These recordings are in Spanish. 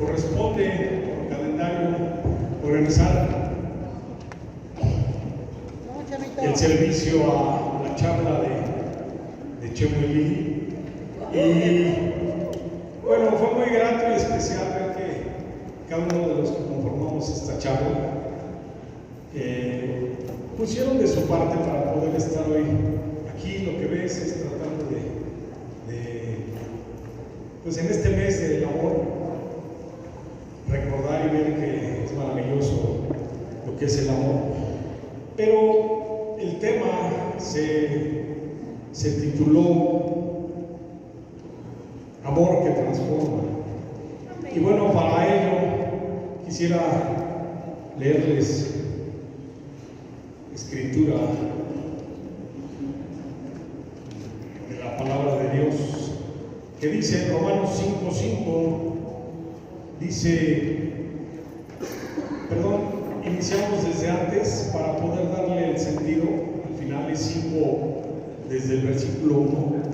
corresponde por calendario organizar el servicio a la charla de Chemo y Lili. Y bueno, fue muy grato y especial ver que cada uno de los que conformamos esta charla pusieron de su parte para poder estar hoy aquí. Lo que ves es tratando pues en este mes del amor, recordar y ver que es maravilloso lo que es el amor. Pero el tema se tituló Amor que transforma. Y bueno, para ello quisiera leerles escritura de la palabra de Dios, que dice en Romanos 5:5, iniciamos desde antes para poder darle el sentido. Al final es 5 desde el versículo 1.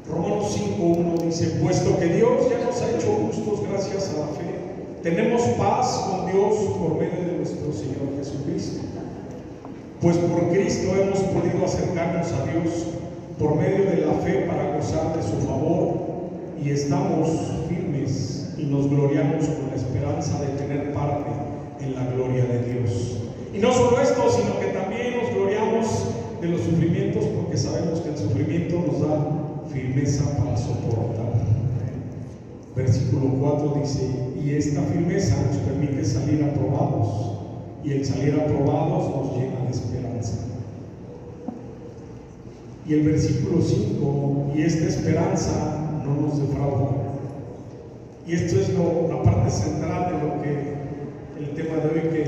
Romanos 5:1 dice: puesto que Dios ya nos ha hecho justos gracias a la fe, tenemos paz con Dios por medio de nuestro Señor Jesucristo. Pues por Cristo hemos podido acercarnos a Dios por medio de la fe para gozar de su favor, y estamos firmes y nos gloriamos con la esperanza de tener parte en la gloria de Dios. Y no solo esto, sino que también nos gloriamos de los sufrimientos, porque sabemos que el sufrimiento nos da firmeza para soportar. Versículo 4 dice: y esta firmeza nos permite salir aprobados, y el salir aprobados nos llena de esperanza. Y el versículo 5: y esta esperanza no nos defrauda. Y esto es la parte central de lo que el tema de hoy, que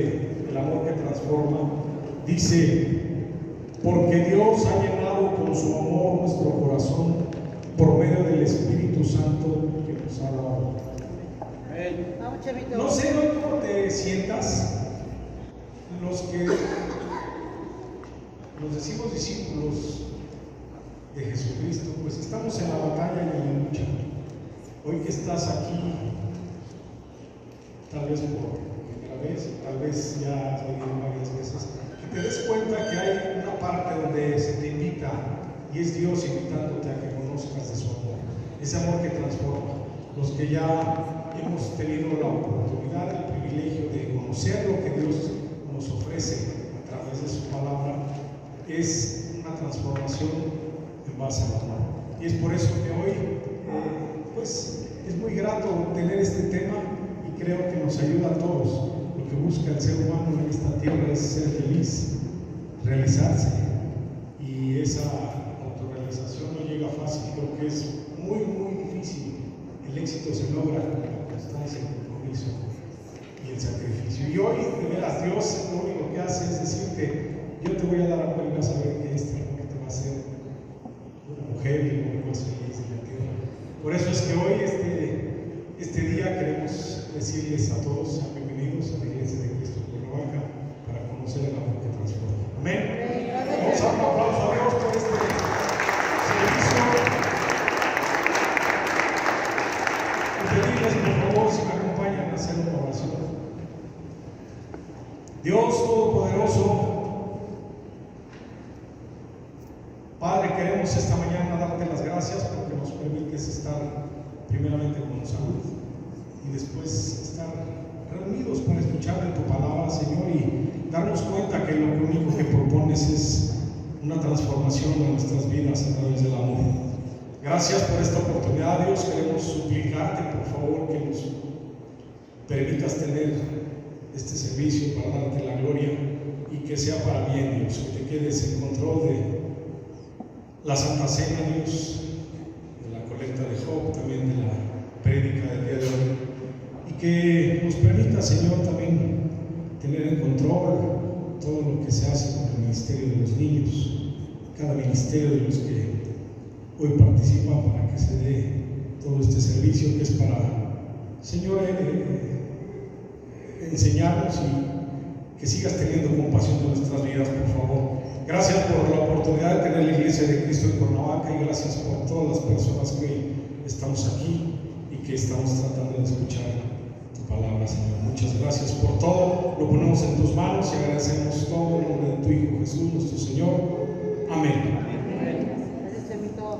el amor que transforma. Dice: porque Dios ha llenado con su amor nuestro corazón por medio del Espíritu Santo que nos ha dado. No sé cómo te sientas, los que nos decimos discípulos de Jesucristo, pues estamos en la batalla y en la lucha. Hoy que estás aquí, tal vez por primera vez, tal vez ya has venido varias veces, que te des cuenta que hay una parte donde se te invita, y es Dios invitándote a que conozcas de su amor, ese amor que transforma. Los que ya hemos tenido la oportunidad, el privilegio de conocer lo que Dios nos ofrece a través de su palabra, es una transformación en base al amor. Y es por eso que hoy pues es muy grato tener este tema, y creo que nos ayuda a todos. Lo que busca el ser humano en esta tierra es ser feliz, realizarse, y esa autorrealización no llega fácil. Creo que es muy difícil. El éxito se logra con la constancia, el compromiso y el sacrificio. Y hoy, de veras, Dios lo único que hace es decirte: yo te voy a dar amor y vas a ver que este amor te va a hacer una mujer y un hombre más feliz de la tierra. Por eso es que hoy, este día, queremos decirles a todos: sean bienvenidos a la Iglesia de Cristo en Cuernavaca para conocer el amor que transforma. Amén. Vamos a dar un aplauso a Dios por este servicio. Y pedirles, por favor, si me acompañan a hacer una oración. Dios Todopoderoso, Padre, queremos esta mañana darte las gracias porque nos permites estar primeramente con salud y después estar reunidos para escuchar de tu palabra, Señor, y darnos cuenta que lo único que propones es una transformación de nuestras vidas a través del amor. Gracias por esta oportunidad, Dios. Queremos suplicarte, por favor, que nos permitas tener este servicio para darte la gloria, y que sea para bien, Dios, que te quedes en control de la Santa Cena, Dios, de la colecta de Job, también de la prédica del día de hoy, y que nos permita, Señor, también tener en control todo lo que se hace con el ministerio de los niños, cada ministerio de los que hoy participan, para que se dé todo este servicio que es para, Señor, enseñarnos, y que sigas teniendo compasión de nuestras vidas, por favor. Gracias por la oportunidad de tener la Iglesia de Cristo en Cuernavaca, y gracias por todas las personas que hoy estamos aquí, y que estamos tratando de escuchar tu palabra, Señor. Muchas gracias por todo. Lo ponemos en tus manos y agradecemos todo en nombre de tu Hijo Jesús, nuestro Señor. Amén. Gracias, Chemito.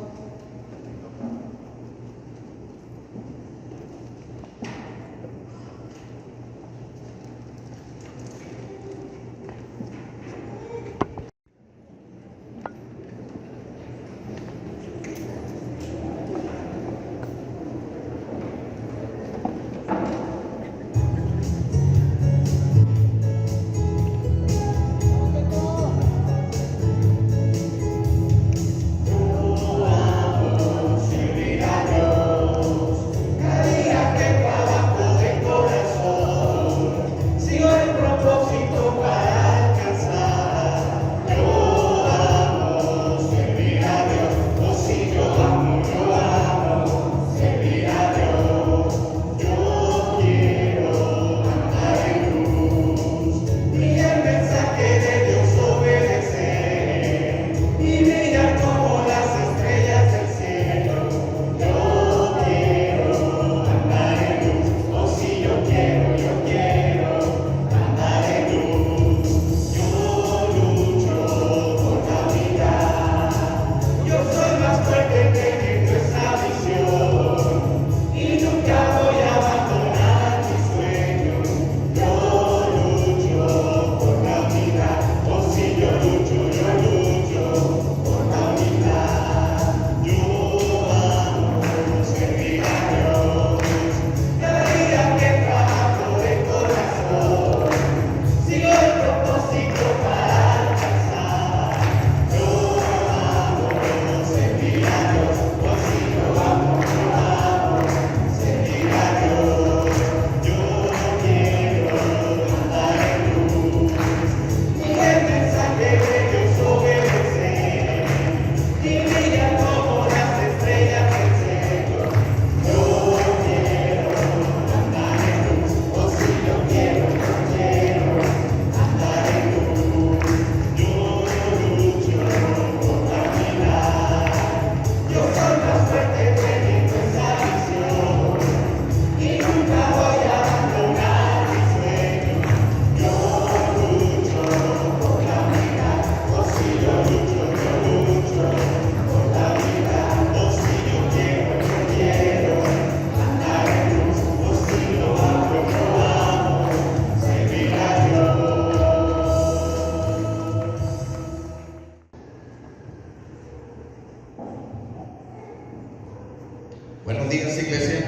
Buenos días, iglesia.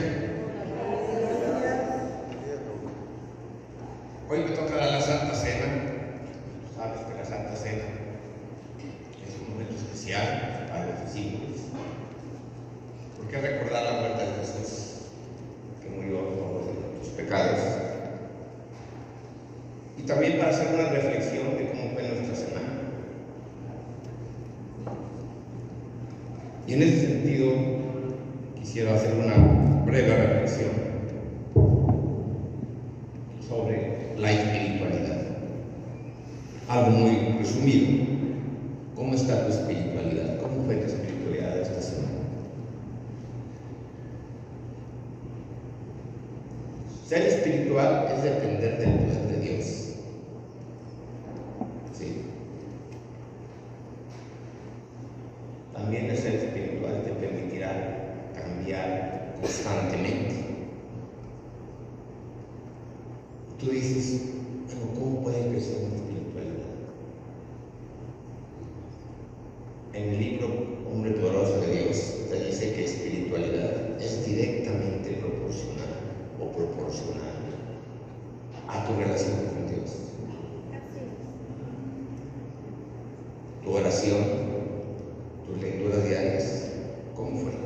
Hoy me toca dar la Santa Cena. Sabes que la Santa Cena es un momento especial para los discípulos, porque recordar la muerte de Jesús, que murió a favor de tus pecados, y también para hacer una reflexión de cómo fue nuestra semana. Y en ese sentido, quisiera hacer una breve reflexión sobre la espiritualidad. Algo muy resumido. ¿Cómo está tu espiritualidad? ¿Cómo fue tu espiritualidad esta semana? Ser espiritual es depender del poder de Dios. Sí. También el ser espiritual te permitirá cambiar constantemente. Tú dices, bueno, ¿cómo puede crecer mi espiritualidad? En el libro Hombre Poderoso de Dios te dice que espiritualidad es directamente proporcional o proporcional a tu relación con Dios. Tu oración, tus lecturas diarias, ¿cómo fueron?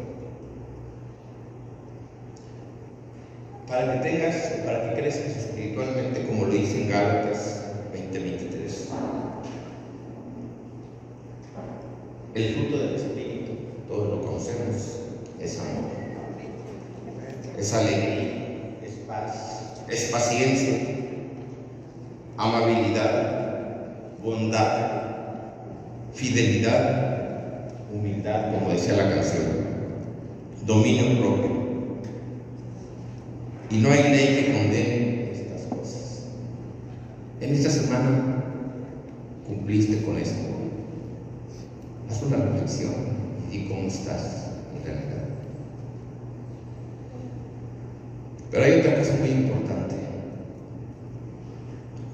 Para que crezcas espiritualmente, como lo dice en Gálatas 20:23. El fruto del Espíritu, todos lo conocemos, es amor, es alegría, es paz, es paciencia, amabilidad, bondad, fidelidad, humildad, como decía la canción, dominio propio. Y no hay ley que condene estas cosas. En esta semana cumpliste con esto. Haz una reflexión y cómo estás en realidad. Pero hay otra cosa muy importante.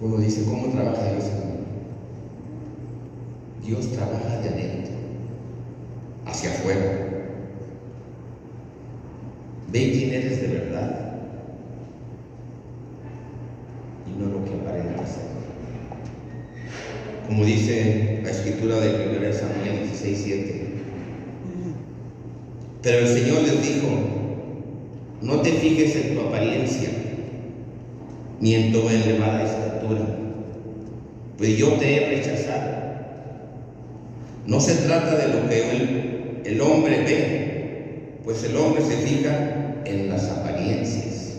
Uno dice, ¿cómo trabaja Dios en mí? Dios trabaja de adentro hacia afuera. Ve quién eres de verdad y no lo que aparentas ser. Como dice la escritura de 1 Samuel 16:7. Pero el Señor les dijo, no te fijes en tu apariencia, ni en tu elevada estatura, pues yo te he rechazado. No se trata de lo que el hombre ve, pues el hombre se fija en las apariencias,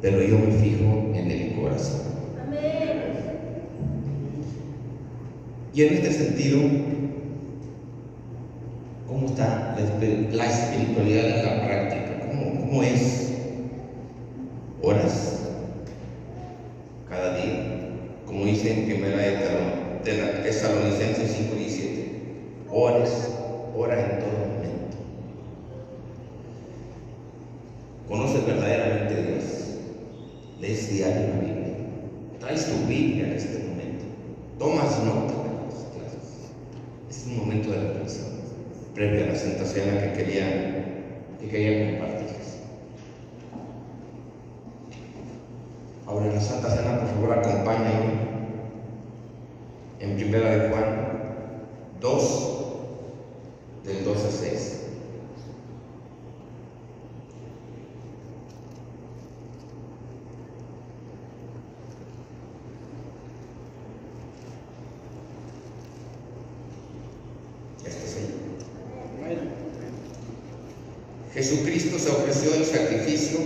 pero yo me fijo en el corazón. Amén. Y en este sentido, ¿cómo está la espiritualidad en la práctica? ¿Cómo es? ¿Horas? Cada día. Como dice en primera de Tesalonicenses 5:17. Ora en todo momento. ¿Conoces verdaderamente a Dios? Lees diario la Biblia. Traes tu Biblia en este momento. Tomas nota de las clases. Es un momento de reflexión previo a la Santa Cena que quería compartirles. Ahora en la Santa Cena, por favor, acompáñenme en 1 de Juan 2, del 2 al 6. Jesucristo se ofreció en sacrificio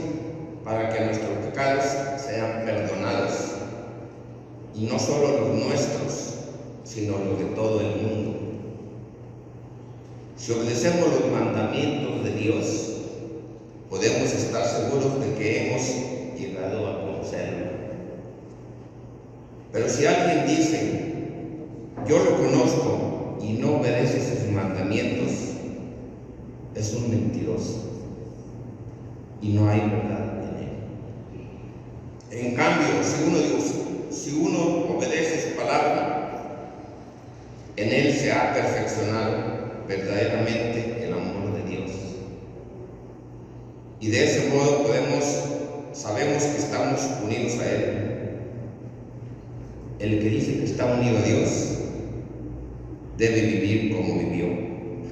para que nuestros pecados sean perdonados, y no solo los nuestros, sino los de todo el mundo. Si obedecemos los mandamientos de Dios, podemos estar seguros de que hemos llegado a conocerlo. Pero si alguien dice, yo lo conozco y no obedece sus mandamientos, es un mentiroso y no hay verdad en él. En cambio, si uno obedece su palabra, en él se ha perfeccionado verdaderamente el amor de Dios. Y de ese modo sabemos que estamos unidos a Él. El que dice que está unido a Dios debe vivir como vivió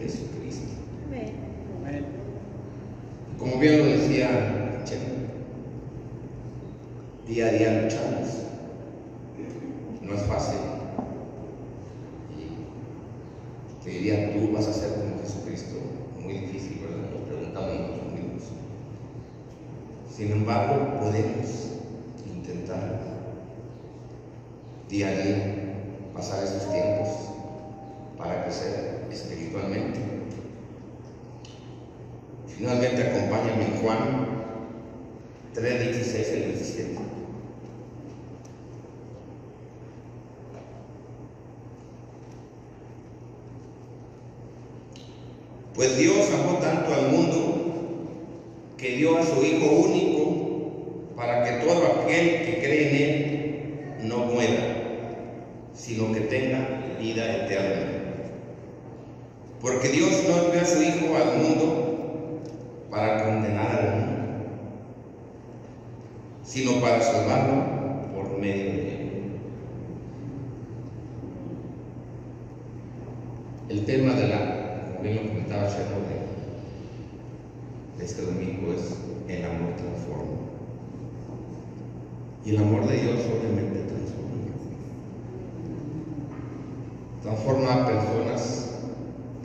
Jesucristo. Amén. Como bien lo decía Chema, día a día luchamos. No es fácil. Y te diría, tú vas a ser como Jesucristo. Muy difícil, ¿verdad? Nos preguntamos nosotros mismos. Sin embargo, podemos intentar día a día pasar esos tiempos para crecer espiritualmente. Finalmente, acompáñame en Juan 3:16 al 17. Pues Dios amó tanto al mundo que dio a su Hijo único para que todo aquel que cree en Él no muera, sino que tenga vida eterna. Porque Dios no envió a su Hijo al mundo para condenar al mundo, sino para salvarlo por medio de Él. El tema como bien lo comentaba Chema, de este domingo es el amor transforma. Y el amor de Dios obviamente transforma a personas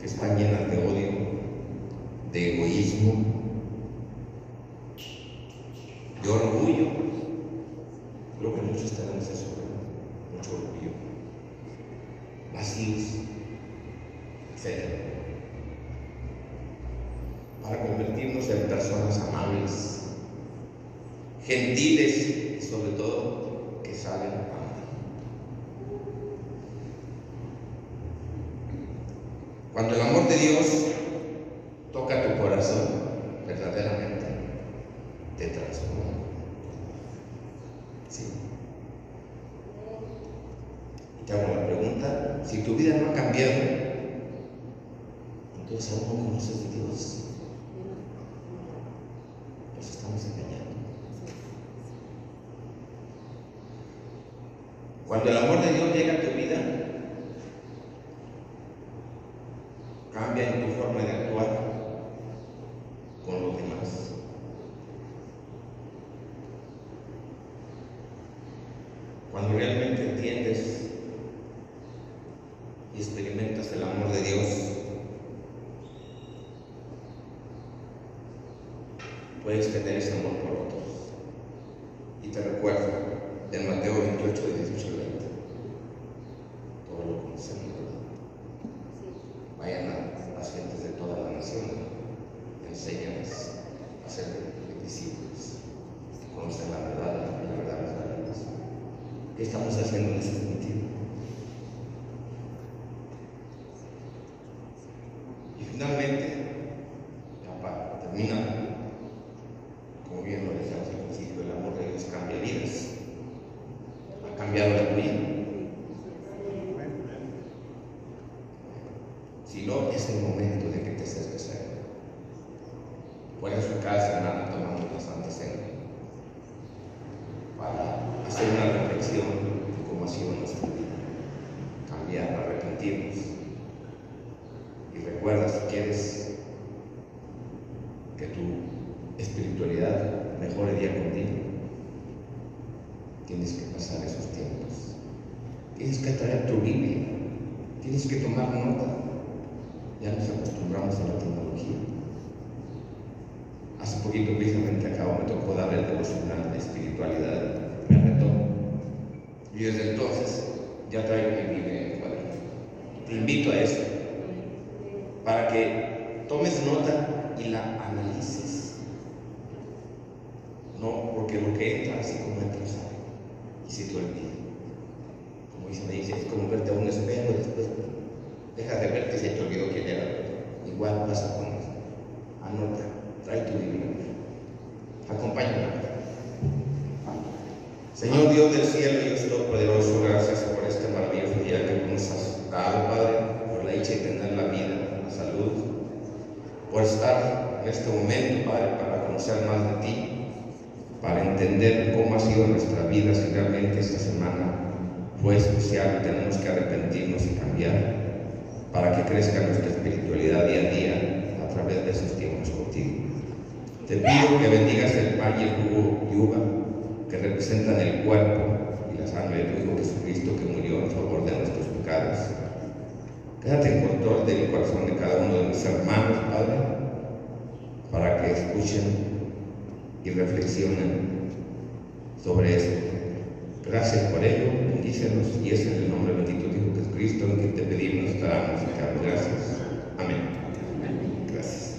que están llenas de odio, de egoísmo, de orgullo. Creo que muchos tenemos eso, mucho orgullo, vacíos, etc. Para convertirnos en personas amables, gentiles y sobre todo que saben amar. Cuando el amor de Dios toca tu corazón, verdaderamente te transforma. Sí. Y te hago la pregunta, si tu vida no ha cambiado, entonces aún no conoces de Dios. Nos estamos engañando. Cuando el amor de Dios llega a tu vida, cambia en tu forma de actuar con los demás. Cuando realmente entiendes y experimentas el amor de Dios, puedes tener ese amor por otros. Y te recuerdo en Mateo 28, de 18 al 20. Todo lo conocemos, ¿verdad? Vayan a las gentes de toda la nación, enséñales a ser discípulos, que conocen la verdad y la verdad les dará vida. ¿Qué estamos haciendo en este sentido? Y finalmente, ya para terminar, como bien lo decíamos al principio, el amor de Dios cambia vidas. Ha cambiado la tuya. Si no, es el momento de que te acerques a Él. Por eso cada semana tomamos la Santa Cena, para hacer una reflexión de cómo ha sido nuestra vida, cambiar, arrepentirnos. Y recuerda, si quieres que tu espiritualidad mejore día con día, tienes que pasar esos tiempos. Tienes que traer tu Biblia, tienes que tomar nota. Ya nos acostumbramos a la tecnología. Hace poquito precisamente me tocó dar el devocional de espiritualidad, me retó. Y desde entonces ya traigo mi Biblia en el cuaderno. Te invito a eso, para que tomes nota y la analices. No, porque lo que entra así como entra sale. Y se te olvida. Como me dice, es como verte a un espejo y después dejas de verte y se te olvidó quién era. Igual pasa con eso. Anota, trae tu Biblia. Acompáñame. Señor Dios del cielo y Dios Todopoderoso, gracias por este maravilloso día que nos has dado, Padre, por la dicha de tener la vida, la salud, por estar en este momento, Padre, para conocer más de ti, para entender cómo ha sido nuestra vida, si realmente esta semana fue especial, tenemos que arrepentirnos y cambiar, para que crezca nuestra espiritualidad día a día a través de esos tiempos contigo. Te pido que bendigas el pan y el jugo y uva que representan el cuerpo y la sangre de tu Hijo Jesucristo, que murió en favor de nuestros pecados. Quédate en control del corazón de cada uno de mis hermanos, Padre, para que escuchen y reflexionen sobre esto. Gracias por ello, bendícenos, y es en el nombre bendito de Hijo Jesucristo en que te pedimos, te damos y te damos gracias. Amén. Gracias.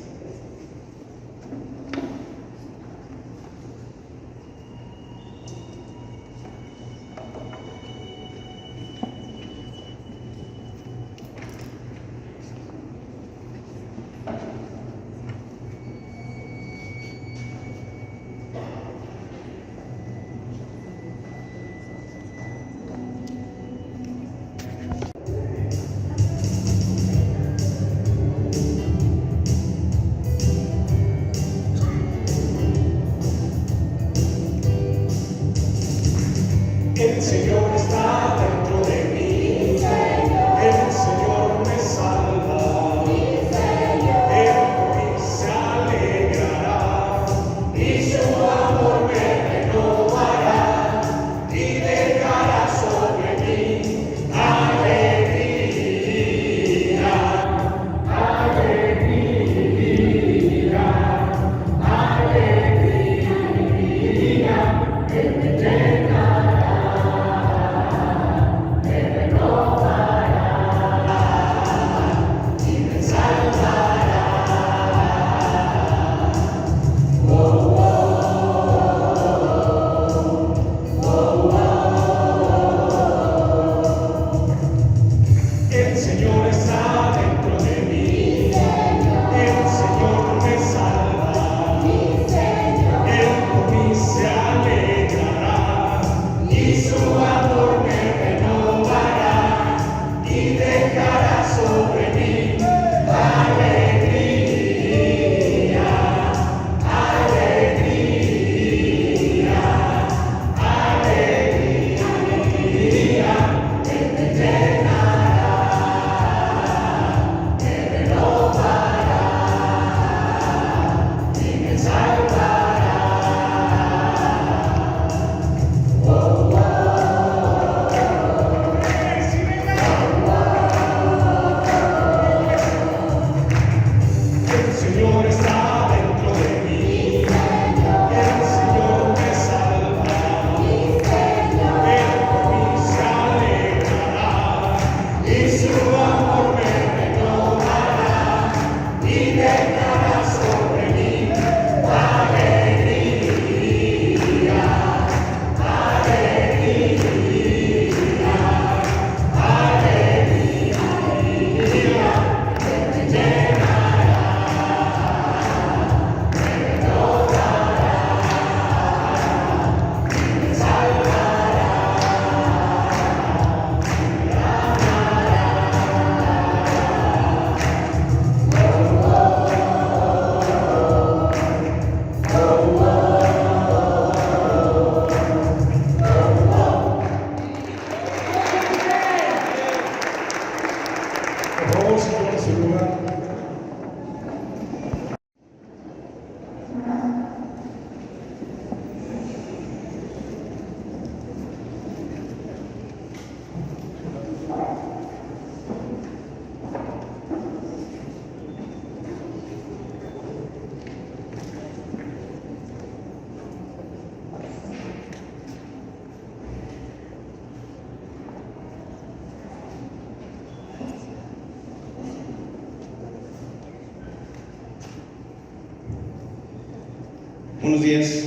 Buenos días.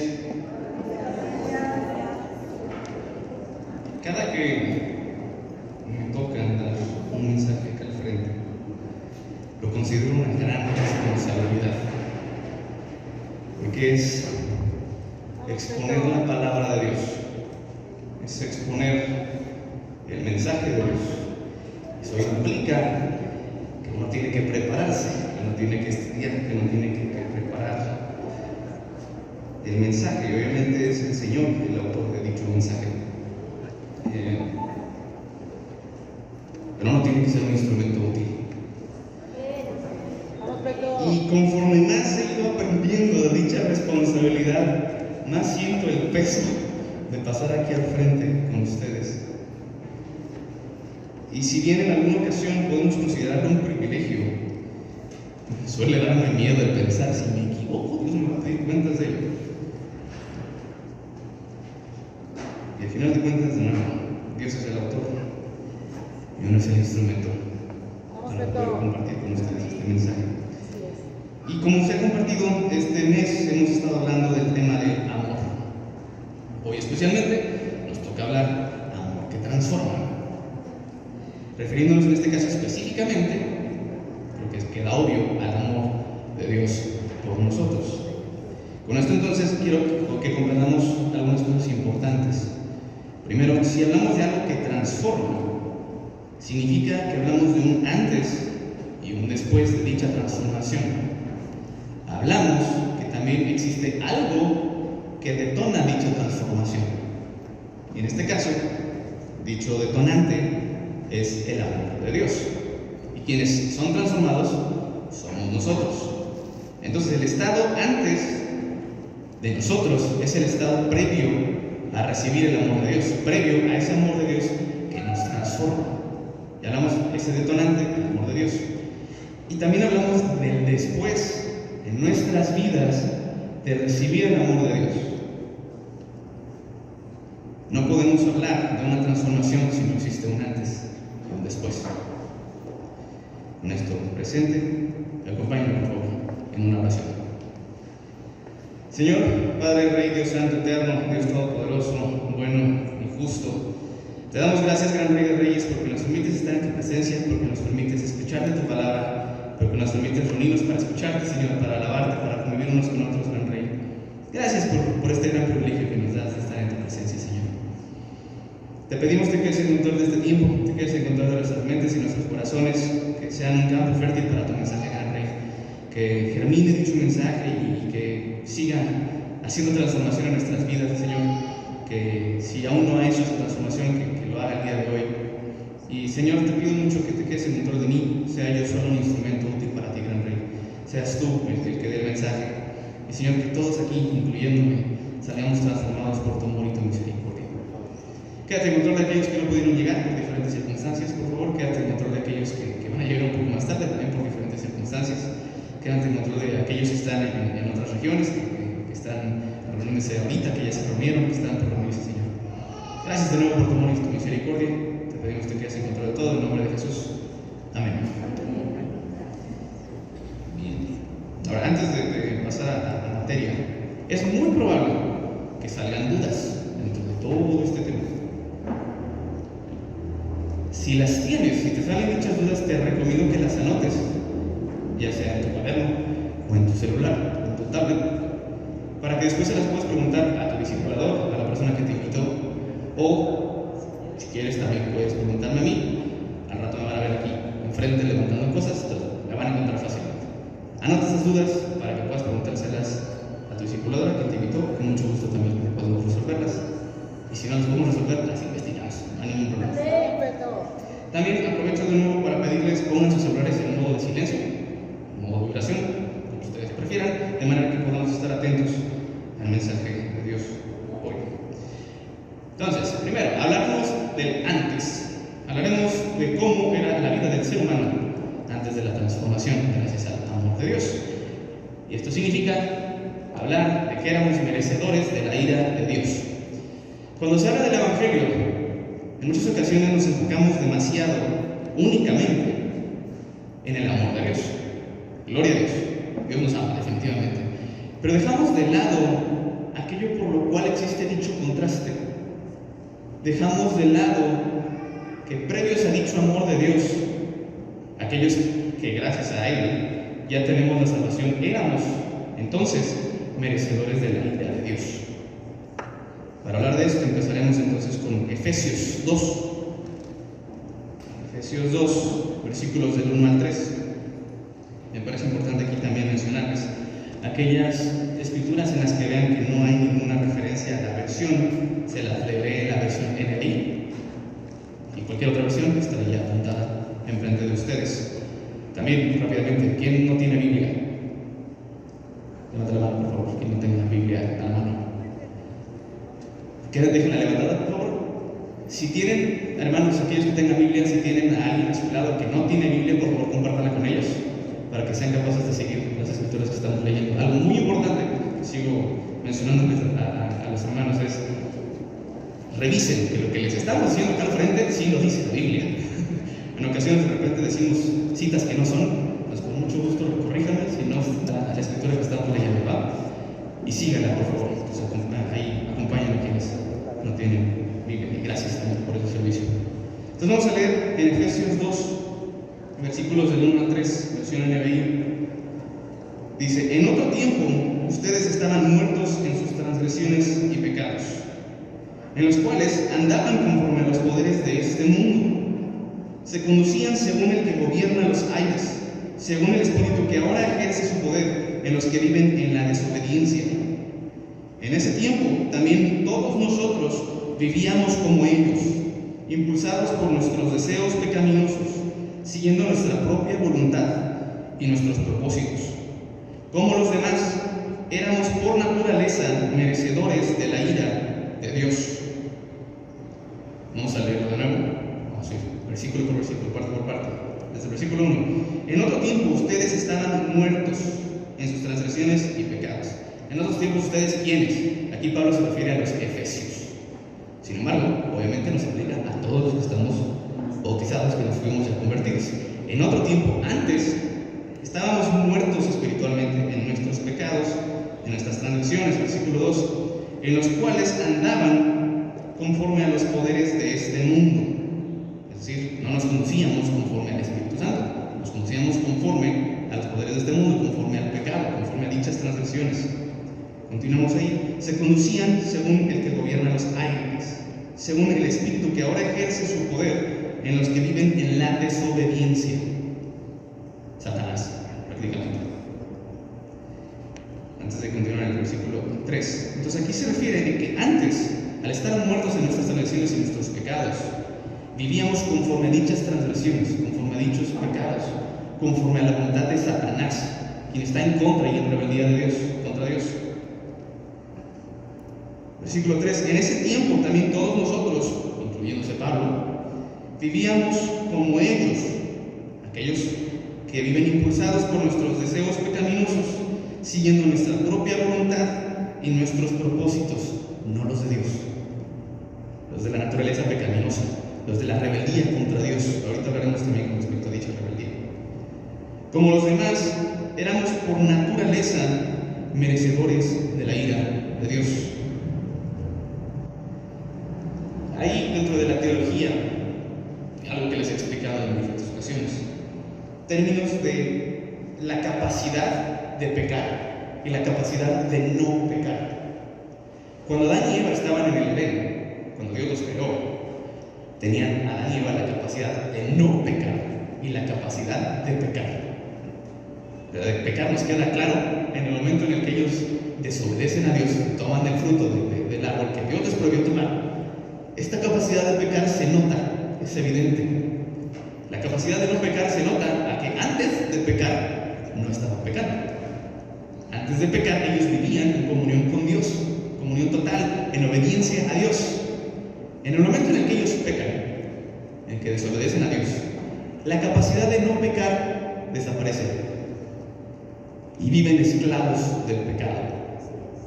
Cada que me toca dar un mensaje acá al frente, lo considero una gran responsabilidad, porque es exponer la palabra de Dios, es exponer el mensaje de Dios. Eso implica que uno tiene que prepararse, que uno tiene que estudiar, que uno tiene que preparar el mensaje, y obviamente es el Señor el autor de dicho mensaje. Pero no tiene que ser un instrumento útil. Y conforme más he ido aprendiendo de dicha responsabilidad, más siento el peso de pasar aquí al frente con ustedes. Y si bien en alguna ocasión podemos considerarlo un privilegio, suele darme miedo el pensar, si me equivoco, Dios me va a pedir cuentas de ello. Y al final de cuentas, de nuevo, Dios es el autor y uno es el instrumento para poder compartir con ustedes este mensaje. Y como se ha compartido, este mes hemos estado hablando del tema del amor. Hoy especialmente nos toca hablar de amor que transforma. Refiriéndonos en este caso específicamente, creo que queda obvio, al amor de Dios por nosotros. Con esto entonces quiero que comprendamos algunas cosas importantes. Primero, si hablamos de algo que transforma, significa que hablamos de un antes y un después de dicha transformación. Hablamos que también existe algo que detona dicha transformación. Y en este caso, dicho detonante es el amor de Dios. Y quienes son transformados somos nosotros. Entonces, el estado antes de nosotros es el estado previo a recibir el amor de Dios, previo a ese amor de Dios que nos transforma. Y hablamos de ese detonante, el amor de Dios. Y también hablamos del después en nuestras vidas de recibir el amor de Dios. No podemos hablar de una transformación si no existe un antes y un después. Con esto presente, acompáñenme por favor en una oración. Señor, Padre, Rey, Dios Santo, Eterno, Dios Todopoderoso, bueno y justo, te damos gracias, Gran Rey de Reyes, porque nos permites estar en tu presencia, porque nos permites escuchar de tu palabra, porque nos permites reunirnos para escucharte, Señor, para alabarte, para convivir unos con otros, Gran Rey. Gracias por este gran privilegio que nos das de estar en tu presencia, Señor. Te pedimos que quedes en control de este tiempo, que quedes en control de nuestras mentes y nuestros corazones, que sean un campo fértil para tu mensaje, gran Rey. Que germine dicho mensaje y que siga haciendo transformación en nuestras vidas, Señor. Que si aún no ha hecho esa transformación, que lo haga el día de hoy. Y Señor, te pido mucho que te quedes en control de mí, sea yo solo un instrumento útil para ti, gran Rey. Seas tú el que dé el mensaje. Y Señor, que todos aquí, incluyéndome, salgamos transformados por tu amor y tu misericordia. Quédate en control de aquellos que no pudieron llegar por diferentes circunstancias, por favor. Quédate en control de aquellos que van a llegar un poco más tarde, también por diferentes circunstancias. Quédate en control de aquellos que están en otras regiones, que están reuniéndose ahorita, que ya se reunieron, que están por reunirse, Señor. Gracias de nuevo por tu amor y tu misericordia. Te pedimos que quedes en control de todo, en nombre de Jesús. Amén. Bien. Ahora, antes de pasar a la materia, es muy probable que salgan dudas dentro de todo este tema. Si las tienes, si te salen muchas dudas, te recomiendo que las anotes, ya sea en tu cuaderno o en tu celular, o en tu tablet, para que después se las puedas preguntar a tu discipulador, a la persona que te invitó, o si quieres también puedes preguntarme a mí. Al rato me van a ver aquí enfrente levantando cosas, entonces la van a encontrar fácilmente. Anota esas dudas para que puedas preguntárselas a tu discipuladora que te invitó, con mucho gusto también podemos resolverlas. Y si no las podemos resolver, las investigamos, no hay ningún problema. También aprovecho de nuevo para pedirles pongan sus celulares en modo de silencio, en modo de vibración, como ustedes prefieran, de manera que podamos estar atentos al mensaje de Dios hoy. Entonces, primero, hablaremos del antes. Hablaremos de cómo era la vida del ser humano antes de la transformación, gracias al amor de Dios. Y esto significa hablar de que éramos merecedores de la ira de Dios. Cuando se habla del Evangelio, en muchas ocasiones nos enfocamos demasiado, únicamente, en el amor de Dios. Gloria a Dios. Dios nos ama, definitivamente. Pero dejamos de lado aquello por lo cual existe dicho contraste. Dejamos de lado que previos a dicho amor de Dios, aquellos que gracias a Él ya tenemos la salvación, éramos entonces merecedores de la ira de Dios. Para hablar de esto empezaremos entonces con Efesios 2. Efesios 2, versículos del 1 al 3. Me parece importante aquí también mencionarles aquellas escrituras en las que vean que no hay ninguna referencia a la versión, se las leeré la versión NBI. Y cualquier otra versión estará ya apuntada enfrente de ustedes. También, rápidamente, ¿quién no tiene Biblia? Levanta la mano, por favor, quien no tenga Biblia a la mano. Déjenla levantada, por favor. Si tienen, hermanos, aquellos que tengan Biblia, si tienen a alguien a su lado que no tiene Biblia, por favor, compártanla con ellos, para que sean capaces de seguir las escrituras que estamos leyendo. Algo muy importante que sigo mencionándoles a los hermanos es: revisen que lo que les estamos diciendo acá al frente sí lo dice la Biblia. En ocasiones de repente decimos citas que no son, pues con mucho gusto corríjanme si no está la escritura que estamos leyendo, ¿va? Y síganla, por favor. Entonces, ahí acompañan a quienes no tienen Biblia. Y gracias también por ese servicio. Entonces vamos a leer en Efesios 2, versículos del 1 al 3, versión NBI. Dice: en otro tiempo ustedes estaban muertos en sus transgresiones y pecados, en los cuales andaban conforme a los poderes de este mundo. Se conducían según el que gobierna los aires, según el espíritu que ahora ejerce su poder en los que viven en la desobediencia. En ese tiempo también todos nosotros vivíamos como ellos, impulsados por nuestros deseos pecaminosos, siguiendo nuestra propia voluntad y nuestros propósitos. Como los demás, éramos por naturaleza merecedores de la ira de Dios. Vamos a leerlo de nuevo. Vamos a ir versículo por versículo, parte por parte. Desde el versículo 1. En otro tiempo ustedes estaban muertos en sus transgresiones y pecados. En otros tiempos ustedes, ¿quiénes? Aquí Pablo se refiere a los efesios. Sin embargo, obviamente nos aplica a todos los que estamos bautizados, que nos fuimos a convertirnos. En otro tiempo, antes, estábamos muertos espiritualmente en nuestros pecados, en nuestras transgresiones, versículo 2, en los cuales andaban conforme a los poderes de este mundo. Es decir, no nos conducíamos conforme al Espíritu Santo, nos conducíamos conforme a los poderes de este mundo, conforme al pecado, conforme a dichas transgresiones. Continuamos ahí. Se conducían según el que gobierna los aires, según el Espíritu que ahora ejerce su poder en los que viven en la desobediencia. Satanás, prácticamente. Antes de continuar en el versículo 3. Entonces aquí se refiere a que antes, al estar muertos en nuestras transgresiones y nuestros pecados, vivíamos conforme a dichas transgresiones, conforme a dichos pecados, conforme a la voluntad de Satanás, quien está en contra y en rebeldía de Dios, contra Dios. Versículo 3. En ese tiempo también todos nosotros, incluyéndose Pablo, vivíamos como ellos, aquellos que viven impulsados por nuestros deseos pecaminosos, siguiendo nuestra propia voluntad y nuestros propósitos, no los de Dios, los de la naturaleza pecaminosa, los de la rebeldía contra Dios. Ahorita hablaremos también con respecto a dicha rebeldía. Como los demás, éramos por naturaleza merecedores de la ira de Dios. Ahí, dentro de la teología, algo que les he explicado en diferentes ocasiones, términos de la capacidad de pecar y la capacidad de no pecar. Cuando Adán y Eva estaban en el Edén, cuando Dios los creó, tenían Adán y Eva la capacidad de no pecar y la capacidad de pecar. La de pecar nos queda claro en el momento en el que ellos desobedecen a Dios, toman el fruto del árbol que Dios les prohibió tomar. Esta capacidad de pecar se nota, es evidente. La capacidad de no pecar se nota a que antes de pecar no estaban pecando. Antes de pecar ellos vivían en comunión con Dios, comunión total, en obediencia a Dios. En el momento en el que ellos pecan, en el que desobedecen a Dios, la capacidad de no pecar desaparece y viven esclavos del pecado.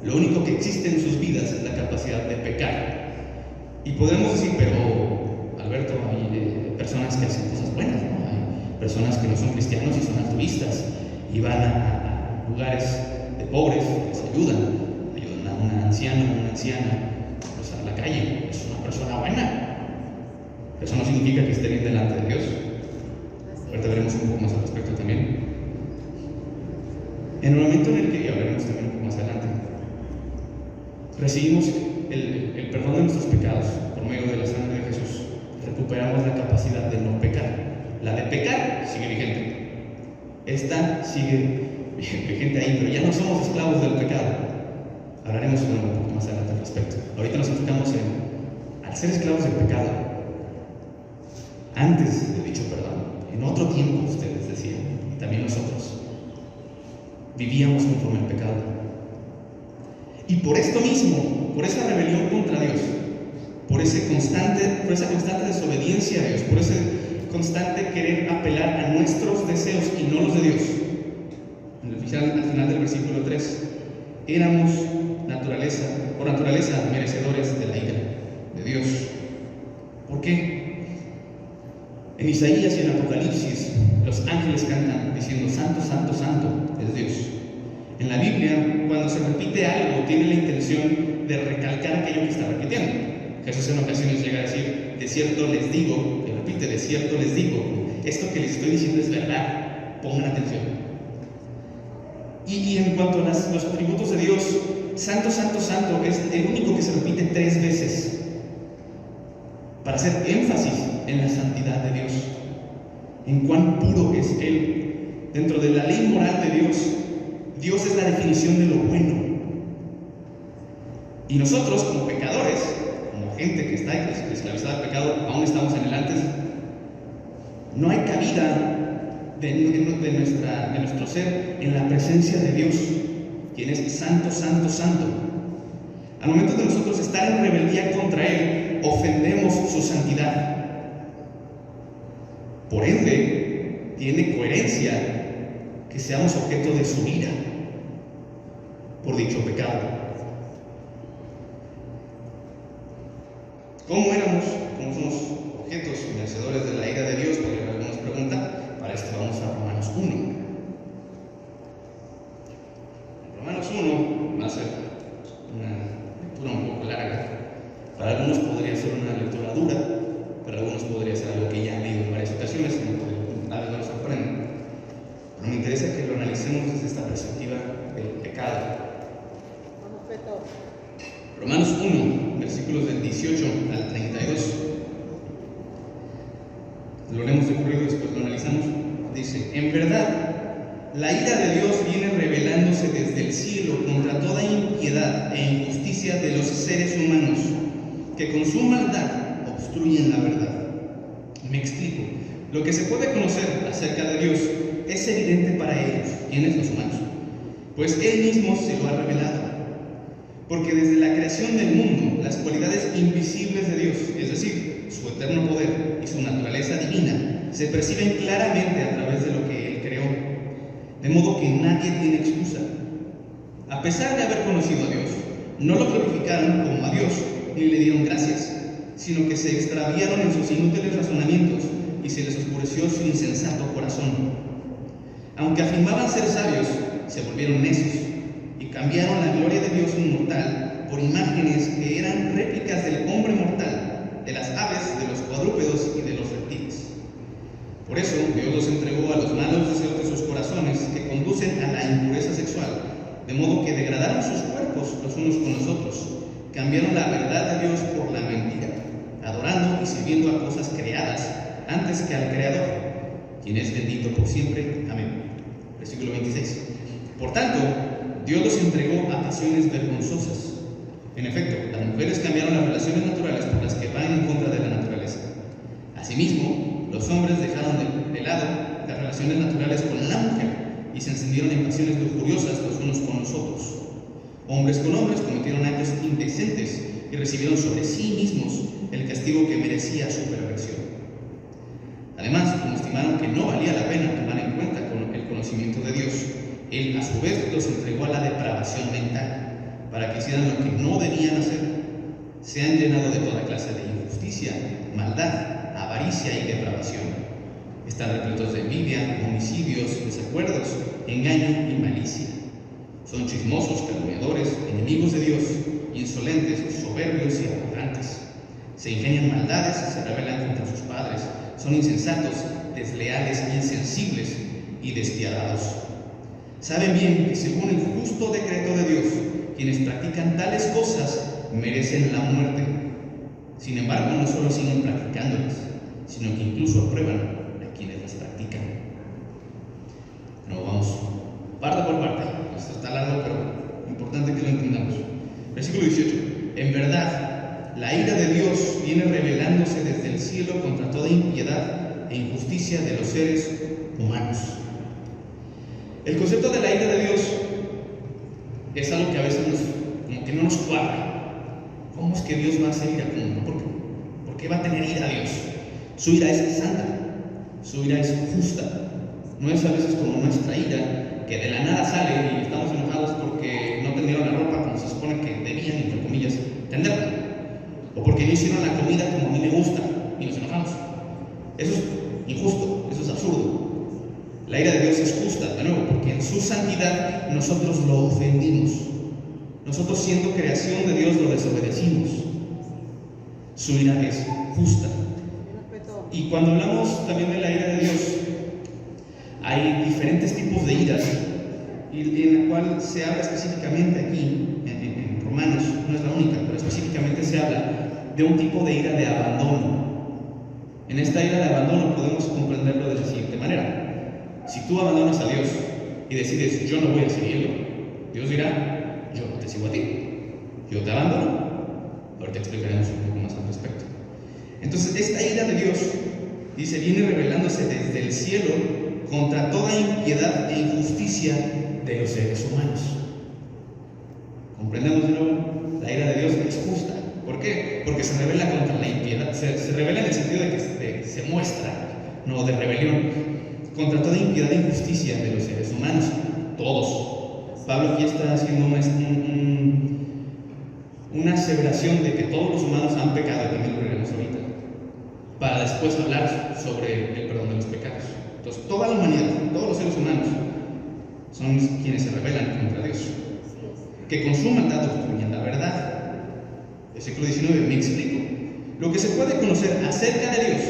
Lo único que existe en sus vidas es la capacidad de pecar. Y podemos decir, pero Alberto, hay personas que hacen cosas buenas, ¿no? Hay personas que no son cristianos y son altruistas y van a lugares de pobres, les ayudan a un anciano o una anciana a cruzar la calle. Es una persona buena. Eso no significa que esté bien delante de Dios. Ahorita veremos un poco más al respecto también. En el momento en el que, y hablaremos también un poco más adelante, recibimos el perdón de nuestros pecados por medio de la sangre de Jesús, recuperamos la capacidad de no pecar. La de pecar sigue vigente. Esta sigue vigente ahí, pero ya no somos esclavos del pecado. Hablaremos un poco más adelante al respecto. Ahorita nos enfocamos al ser esclavos del pecado. Antes de dicho perdón, en otro tiempo, ustedes decían, y también nosotros, vivíamos conforme al pecado. Y por esto mismo, por esa rebelión contra Dios, por esa constante desobediencia a Dios, por ese constante querer apelar a nuestros deseos y no los de Dios, al final del versículo 3, éramos por naturaleza merecedores de la ira de Dios. ¿Por qué? En Isaías y en Apocalipsis los ángeles cantan diciendo: Santo, Santo, Santo es Dios. En la Biblia, cuando se repite algo, tiene la intención de recalcar aquello que está repitiendo. Jesús en ocasiones llega a decir: de cierto les digo, y repite: de cierto les digo, esto que les estoy diciendo es verdad, pongan atención. Y en cuanto a los atributos de Dios, Santo, Santo, Santo es el único que se repite 3 veces para hacer énfasis en la santidad de Dios, en cuán puro es Él. Dentro de la ley moral de Dios, Dios es la definición de lo bueno. Y nosotros, como pecadores, como gente que está esclavizada al pecado, aún estamos en el antes. No hay cabida de nuestro ser en la presencia de Dios, quien es santo, santo, santo. Al momento de nosotros estar en rebeldía contra Él, ofendemos su santidad. Por ende, tiene coherencia que seamos objeto de su ira por dicho pecado. ¿Cómo somos objetos merecedores de la ira de Dios? Porque algunos preguntan. Para esto vamos a Romanos 1. Romanos 1 va a ser una lectura un poco larga. Para algunos podría ser una lectura dura, para algunos podría ser algo que ya han leído en varias ocasiones y nada nos sorprende. Pero me interesa que lo analicemos desde esta perspectiva del pecado. Romanos 1, versículos del 18 al 32. Lo leemos de corrido y después lo analizamos. Dice: en verdad, la ira de Dios viene revelándose desde el cielo contra toda impiedad e injusticia de los seres humanos, que con su maldad obstruyen la verdad. Me explico. Lo que se puede conocer acerca de Dios es evidente para ellos, quienes los humanos, pues Él mismo se lo ha revelado. Porque desde la creación del mundo, las cualidades invisibles de Dios, es decir, su eterno poder y su naturaleza divina, se perciben claramente a través de lo que Él creó, de modo que nadie tiene excusa. A pesar de haber conocido a Dios, no lo glorificaron como a Dios, ni le dieron gracias, sino que se extraviaron en sus inútiles razonamientos y se les oscureció su insensato corazón. Aunque afirmaban ser sabios, se volvieron necios y cambiaron la gloria de Dios inmortal por imágenes que eran réplicas del hombre mortal, de las aves, de los cuadrúpedos y de los reptiles. Por eso Dios los entregó a los malos deseos de sus corazones, que conducen a la impureza sexual, de modo que degradaron sus cuerpos los unos con los otros, cambiaron la verdad de Dios por la mentira, adorando y sirviendo a cosas creadas antes que al Creador, quien es bendito por siempre. Amén. Versículo 26. Por tanto, Dios los entregó a pasiones vergonzosas. En efecto, las mujeres cambiaron las relaciones naturales por las que van en contra de la naturaleza. Asimismo, los hombres dejaron de lado las relaciones naturales con la mujer y se encendieron en pasiones lujuriosas los unos con los otros. Hombres con hombres cometieron actos indecentes y recibieron sobre sí mismos el castigo que merecía su perversión. Además, como estimaron que no valía la pena tomar en cuenta el conocimiento de Dios, Él a su vez los entregó a la depravación mental, para que hicieran lo que no debían hacer. Se han llenado de toda clase de injusticia, maldad, avaricia y depravación. Están repletos de envidia, homicidios, desacuerdos, engaño y malicia. Son chismosos, calumniadores, enemigos de Dios, insolentes, soberbios y arrogantes. Se ingenian maldades, se rebelan contra sus padres, son insensatos, desleales, insensibles y despiadados. Saben bien que según el justo decreto de Dios, quienes practican tales cosas merecen la muerte. Sin embargo, no solo siguen practicándolas, sino que incluso aprueban a quienes las practican. No, vamos parte por parte. Esto está largo, pero importante que lo entendamos. Versículo 18. En verdad, la ira de Dios viene revelándose desde el cielo contra toda impiedad e injusticia de los seres humanos. El concepto de la ira de Dios es algo que a veces como que no nos cuadra. ¿Cómo es que Dios va a hacer ira? ¿Por qué va a tener ira Dios? Su ira es santa, su ira es justa. No es a veces como nuestra ira, que de la nada sale y estamos enojados porque no tendieron la ropa como se supone que debían, entre comillas, tenderla, o porque no hicieron la comida como a mí me gusta y nos enojamos. Eso es injusto, eso es absurdo. La ira de Dios es justa, de nuevo, porque en su santidad nosotros lo ofendimos. Nosotros, siendo creación de Dios, lo desobedecimos. Su ira es justa. Y cuando hablamos también de la ira de Dios, hay diferentes tipos de iras, y en la cual se habla específicamente aquí, en Romanos, no es la única, pero específicamente se habla de un tipo de ira de abandono. En esta ira de abandono podemos comprenderlo de la siguiente manera. Si tú abandonas a Dios y decides, yo no voy a seguirlo, Dios dirá, yo no te sigo a ti, yo te abandono. Ahorita explicaremos un poco más al respecto. Entonces, esta ira de Dios, dice, viene revelándose desde el cielo contra toda impiedad e injusticia de los seres humanos. ¿Comprendemos de nuevo? La ira de Dios es justa. ¿Por qué? Porque se revela contra la impiedad. Se revela en el sentido de que se muestra, no de rebelión, contra toda impiedad e injusticia de los seres humanos, todos. Pablo aquí está haciendo una aseveración de que todos los humanos han pecado, también lo veremos ahorita, para después hablar sobre el perdón de los pecados. Entonces, toda la humanidad, todos los seres humanos, son quienes se rebelan contra Dios, que con su maldad obstruyen la verdad. Versículo 19, me explico. Lo que se puede conocer acerca de Dios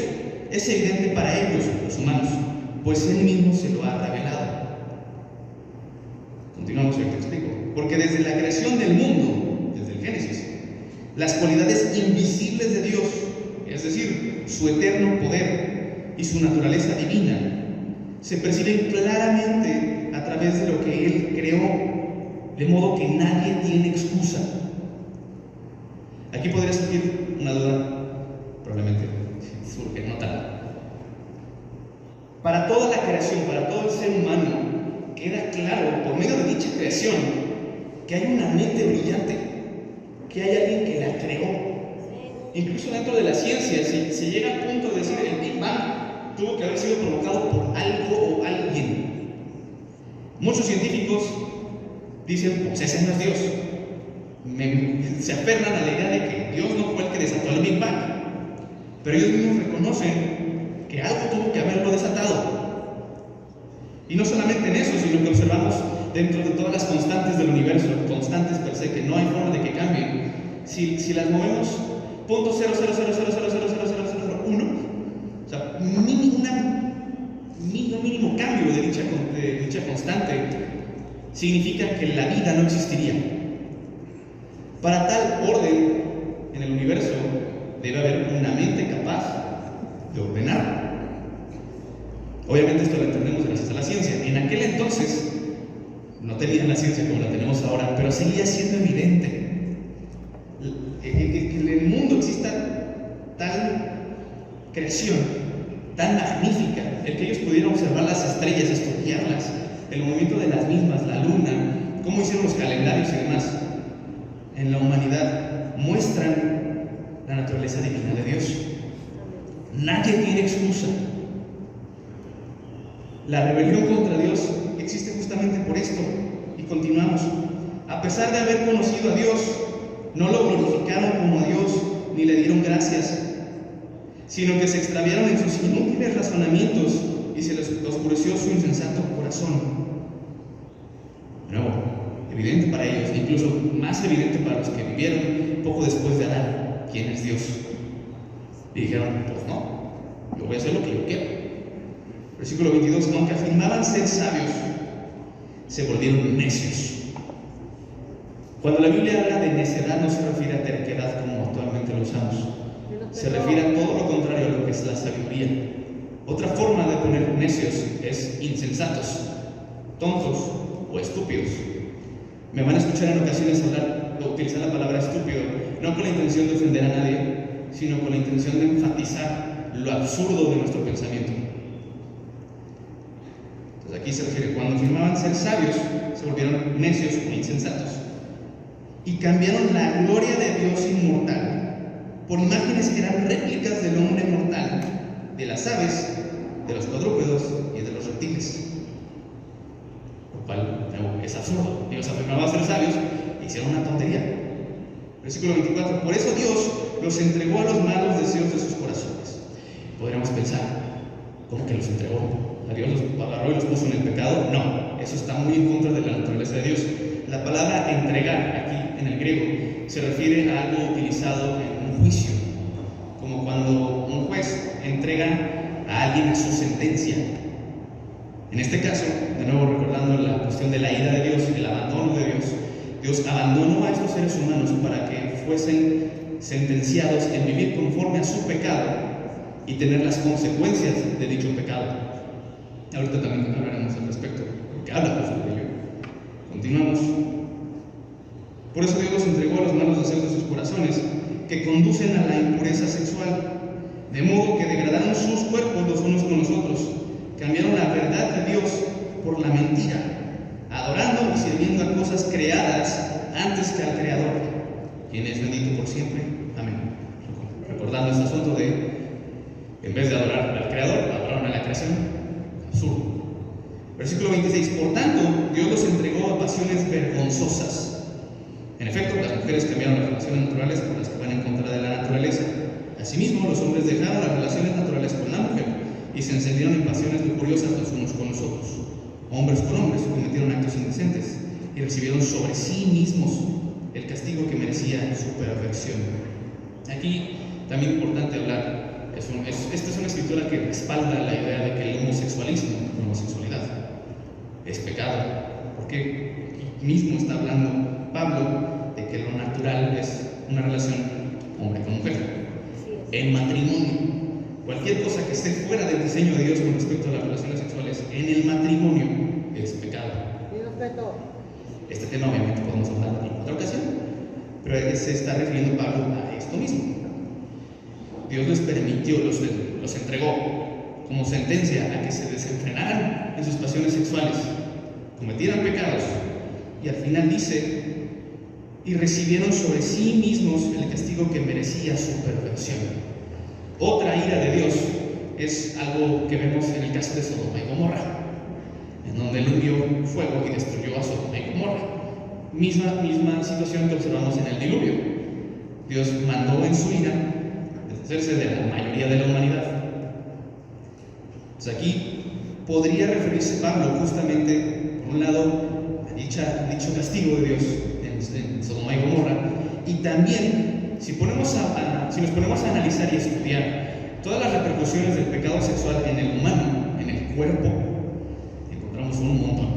es evidente para ellos, los humanos, pues Él mismo se lo ha revelado. Continuamos, te explico. Porque desde la creación del mundo, desde el Génesis, las cualidades invisibles de Dios, es decir, su eterno poder y su naturaleza divina, se perciben claramente a través de lo que Él creó, de modo que nadie tiene excusa. Aquí podría surgir una duda, probablemente surge, no tal. Para toda la creación, para todo el ser humano, queda claro por medio de dicha creación que hay una mente brillante, que hay alguien que la creó. Incluso dentro de la ciencia, si se llega al punto de decir el Big Bang tuvo que haber sido provocado por algo o alguien. Muchos científicos dicen, pues ese no es Dios. Se aferran a la idea de que Dios no fue el que desató el Big Bang, pero ellos mismos reconocen que algo tuvo que haberlo desatado. Y no solamente en eso, sino que observamos dentro de todas las constantes del universo, constantes per se, que no hay forma de que cambien. Si las movemos .000000001, o sea, un mínimo cambio de dicha constante, significa que la vida no existiría. Para tal orden en el universo debe haber una mente capaz de ordenar. Obviamente esto lo entendemos gracias a la ciencia. En aquel entonces no tenían la ciencia como la tenemos ahora, pero seguía siendo evidente que en el mundo exista tal creación tan magnífica, el que ellos pudieran observar las estrellas, estudiarlas, el movimiento de las mismas, la luna, cómo hicieron los calendarios y demás, en la humanidad muestran la naturaleza divina de Dios. Nadie tiene excusa. La rebelión contra Dios existe justamente por esto. Y continuamos. A pesar de haber conocido a Dios, no lo glorificaron como a Dios ni le dieron gracias, sino que se extraviaron en sus inútiles razonamientos y se les oscureció su insensato corazón. De nuevo, evidente para ellos, incluso más evidente para los que vivieron poco después de Adán, quién es Dios. Y dijeron, pues no, yo voy a hacer lo que yo quiero. Versículo 22, aunque afirmaban ser sabios, se volvieron necios. Cuando la Biblia habla de necedad no se refiere a terquedad como actualmente lo usamos. Se refiere a todo lo contrario a lo que es la sabiduría. Otra forma de poner necios es insensatos, tontos o estúpidos. Me van a escuchar en ocasiones utilizar la palabra estúpido, no con la intención de ofender a nadie, sino con la intención de enfatizar lo absurdo de nuestro pensamiento. Entonces aquí se refiere, cuando afirmaban ser sabios, se volvieron necios o insensatos y cambiaron la gloria de Dios inmortal por imágenes que eran réplicas del hombre mortal, de las aves, de los cuadrúpedos y de los reptiles. Lo cual es absurdo. Ellos afirmaban ser sabios e hicieron una tontería. Versículo 24. Por eso Dios los entregó a los malos deseos de sus corazones. Podríamos pensar, ¿cómo que los entregó? ¿A Dios los agarró y los puso en el pecado? No, eso está muy en contra de la naturaleza de Dios. La palabra entregar aquí en el griego se refiere a algo utilizado en un juicio, como cuando un juez entrega a alguien a su sentencia. En este caso, de nuevo recordando la cuestión de la ira de Dios y el abandono de Dios, Dios abandonó a estos seres humanos para que fuesen sentenciados en vivir conforme a su pecado y tener las consecuencias de dicho pecado. Ahorita también hablaremos al respecto, porque habla de ello. Continuamos. Por eso Dios los entregó a los malos deseos de sus corazones, que conducen a la impureza sexual, de modo que degradaron sus cuerpos los unos con los otros, cambiaron la verdad de Dios por la mentira, adorando y sirviendo a cosas creadas antes que al Creador, quien es bendito por siempre. Amén. Recordando este asunto de, en vez de adorar al Creador, adoraron a la creación. Absurdo. Versículo 26. Por tanto, Dios los entregó a pasiones vergonzosas. En efecto, las mujeres cambiaron las relaciones naturales por las que van en contra de la naturaleza. Asimismo, los hombres dejaron las relaciones naturales con la mujer y se encendieron en pasiones lujuriosas los unos con los otros. Hombres con hombres cometieron actos indecentes y recibieron sobre sí mismos el castigo que merecía su perversión. Aquí también es importante hablar, esta es una escritura que respalda la idea de que el homosexualismo, la homosexualidad, es pecado, porque aquí mismo está hablando Pablo de que lo natural es una relación hombre con mujer. En matrimonio. Cualquier cosa que esté fuera del diseño de Dios con respecto a las relaciones sexuales en el matrimonio es pecado. Este tema obviamente podemos hablar en otra ocasión, pero se está refiriendo Pablo a esto mismo. Dios les permitió, los entregó como sentencia a que se desenfrenaran en sus pasiones sexuales, cometieran pecados, y al final dice, y recibieron sobre sí mismos el castigo que merecía su perversión. Otra ira de Dios es algo que vemos en el caso de Sodoma y Gomorra, en donde él envió fuego y destruyó a Sodoma y Gomorra. Misma situación que observamos en el diluvio. Dios mandó en su ira deshacerse de la mayoría de la humanidad. Pues aquí podría referirse Pablo justamente, por un lado, a dicho castigo de Dios en Sodoma y Gomorra, y también si nos ponemos a analizar y estudiar todas las repercusiones del pecado sexual en el humano, en el cuerpo, encontramos un montón.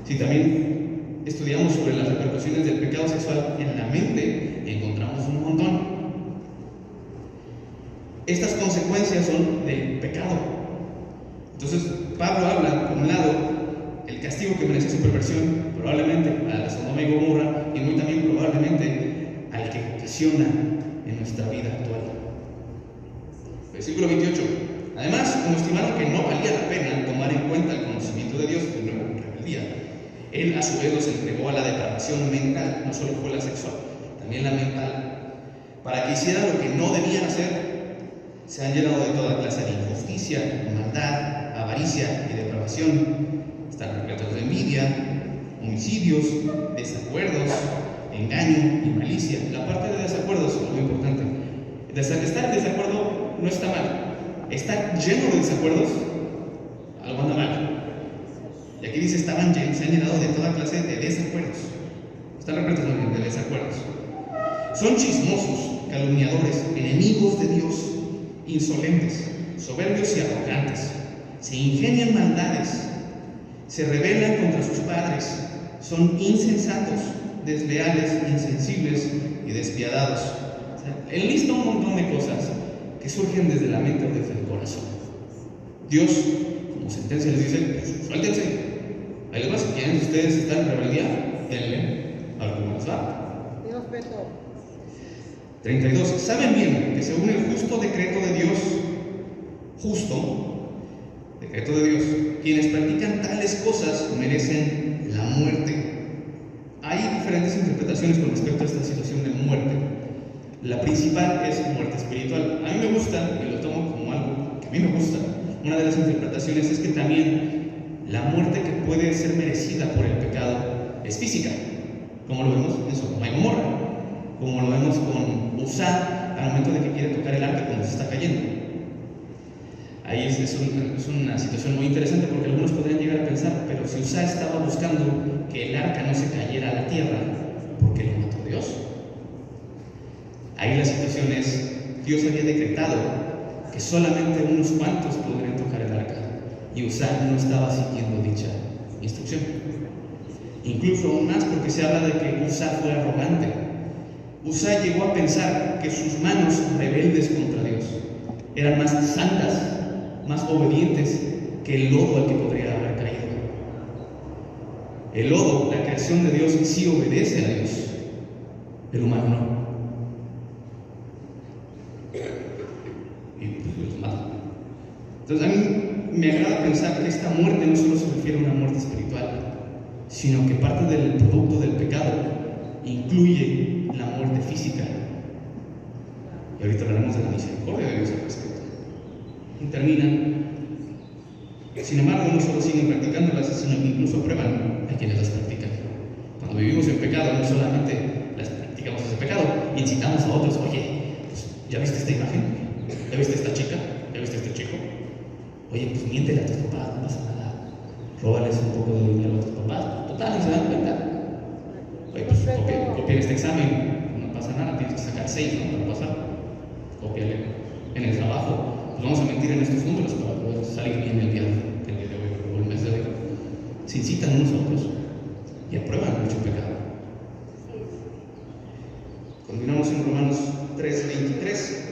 Si también estudiamos sobre las repercusiones del pecado sexual en la mente, encontramos un montón. Estas consecuencias son del pecado. Entonces, Pablo habla, por un lado, el castigo que merece su perversión, probablemente a la Sodoma y Gomorra, y muy también probablemente al que ocasiona en nuestra vida actual. Versículo 28. Además, como estimaron que no valía la pena tomar en cuenta el conocimiento de Dios, de nuevo, rebeldía, él a su vez los entregó a la depravación mental, no solo fue la sexual, también la mental, para que hicieran lo que no debían hacer. Se han llenado de toda clase de injusticia, maldad, avaricia y depravación. Están repletos de envidia, homicidios, desacuerdos, engaño y malicia. La parte de desacuerdos es muy importante. Estar en desacuerdo no está mal. Estar lleno de desacuerdos, algo anda mal. Y aquí dice, se han llenado de toda clase de desacuerdos. Están repletos de desacuerdos. Son chismosos, calumniadores, enemigos de Dios, insolentes, soberbios y arrogantes. Se ingenian maldades, se rebelan contra sus padres, son insensatos, desleales, insensibles y despiadados. O sea, él lista un montón de cosas que surgen desde la mente o desde el corazón. Dios, como sentencia, les dice, pues, suéltense. Ahí les va, si quieren ustedes estar en rebeldía, denle algo más va. 32. Saben bien que según el justo decreto de Dios, quienes practican tales cosas merecen la muerte. Hay diferentes interpretaciones con respecto a esta situación de muerte. La principal es muerte espiritual. A mí me gusta, y lo tomo como algo que a mí me gusta, una de las interpretaciones es que también la muerte que puede ser merecida por el pecado es física, como lo vemos en Sodoma y Gomorra, como lo vemos con Uzá al momento de que quiere tocar el arca cuando se está cayendo. Ahí es una situación muy interesante porque algunos podrían llegar a pensar, pero si Uzá estaba buscando que el arca no se cayera a la tierra, ¿por qué lo mató Dios? Ahí la situación es, Dios había decretado que solamente unos cuantos podrían tocar el arca, y Uzá no estaba siguiendo dicha instrucción. Incluso aún más porque se habla de que Uzá fue arrogante. Uzá llegó a pensar que sus manos rebeldes contra Dios eran más santas, más obedientes que el lodo al que podría haber caído. El lodo, la creación de Dios, sí obedece a Dios, el humano no. Y pues los mata. Entonces a mí me agrada pensar que esta muerte no solo se refiere a una muerte espiritual, sino que parte del producto del pecado incluye la muerte física. Y ahorita hablaremos de la misericordia de Dios al respecto. Y terminan. Sin embargo, no solo siguen practicándolas, sino que incluso aprueban a quienes las practican. Cuando vivimos en pecado, no solamente las practicamos ese pecado, incitamos a otros, oye, pues, ¿ya viste esta imagen? ¿Ya viste esta chica? ¿Ya viste este chico? Oye, pues miéntele a tus papás, no pasa nada. Róbales un poco de dinero a tus papás. Total, se dan cuenta. Oye, pues copien este examen, no pasa nada, tienes que sacar 6, ¿no? Para pasar. Cópiale. En el trabajo, pues vamos a mentir en estos números para poder salir bien el día de hoy o el mes de hoy. Se incitan unos a otros y aprueban mucho pecado. encontramos en Romanos 3:23.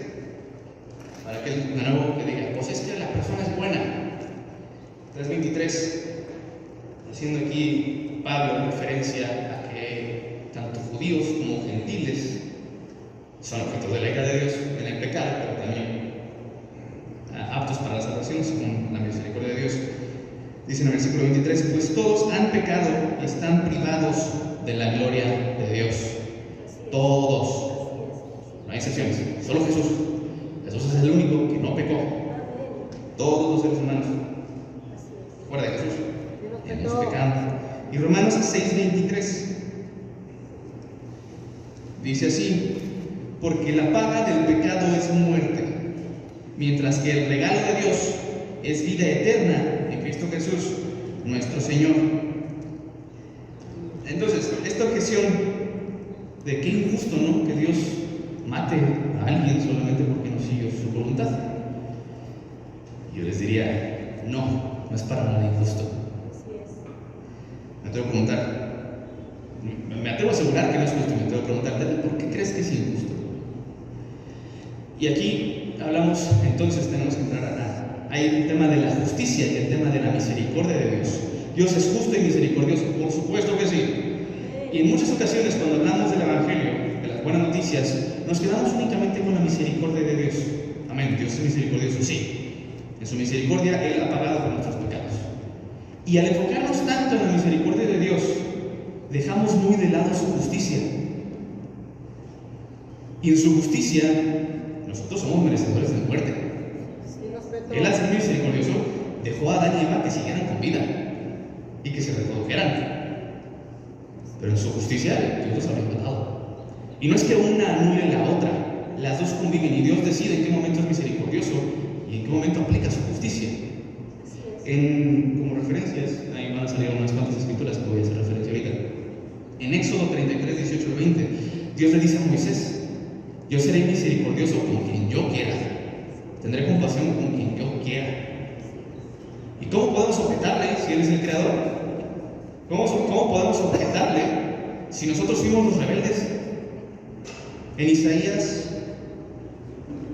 Para que de nuevo que diga, pues es que la persona es buena. 3:23, haciendo aquí Pablo referencia a que tanto judíos como gentiles son objetos de la ira de Dios en el pecado, pero también aptos para la salvación según la misericordia de Dios. Dice en el versículo 23, pues todos han pecado y están privados de la gloria de Dios. Todos. No hay excepciones. Solo Jesús. Jesús es el único que no pecó. Todos los seres humanos, fuera de Jesús, hemos pecado. Y Romanos 6:23 dice así, porque la paga del pecado es muerte, mientras que el regalo de Dios es vida eterna en Cristo Jesús, nuestro Señor. Entonces, esta objeción de qué injusto, ¿no?, que Dios mate a alguien solamente porque no siguió su voluntad. Yo les diría, no es para nada injusto. Me atrevo a preguntar, me atrevo a asegurar que no es justo, me atrevo a preguntarte, ¿por qué crees que es injusto? Y aquí hablamos, entonces tenemos que entrar hay el tema de la justicia y el tema de la misericordia de Dios. Dios es justo y misericordioso, por supuesto que sí. Y en muchas ocasiones cuando hablamos del Evangelio, de las buenas noticias, nos quedamos únicamente con la misericordia de Dios. Amén, Dios es misericordioso, sí. En su misericordia Él ha pagado por nuestros pecados. Y al enfocarnos tanto en la misericordia de Dios, dejamos muy de lado su justicia. Y en su justicia, nosotros somos merecedores de muerte. Él, al ser misericordioso, dejó a Adán y Eva que siguieran con vida y que se reprodujeran. Pero en su justicia, Dios los había matado. Y no es que una anule la otra, las dos conviven y Dios decide en qué momento es misericordioso y en qué momento aplica su justicia. Como referencias, ahí van a salir unas cuantas escrituras que voy a hacer referencia ahorita. En Éxodo 33, 18 al 20, Dios le dice a Moisés: yo seré misericordioso con quien yo quiera, tendré compasión con quien yo quiera. ¿Y cómo podemos objetarle si Él es el creador? ¿Cómo podemos objetarle si nosotros fuimos los rebeldes? En Isaías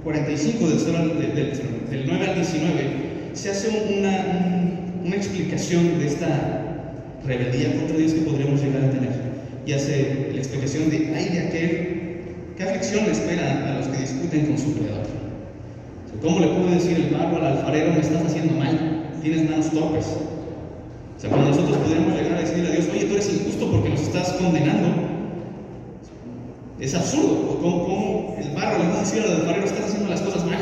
45, del 9 al 19, se hace una explicación de esta rebeldía contra Dios que podríamos llegar a tener. Y hace la explicación de ay de aquel, qué aflicción le espera a los que discuten con su creador. ¿Cómo le puedo decir el barro al alfarero: me estás haciendo mal, tienes manos torpes? O sea, cuando nosotros podríamos llegar a decirle a Dios: oye, tú eres injusto porque nos estás condenando, es absurdo. ¿Cómo el barro le va a decir al alfarero: estás haciendo las cosas mal?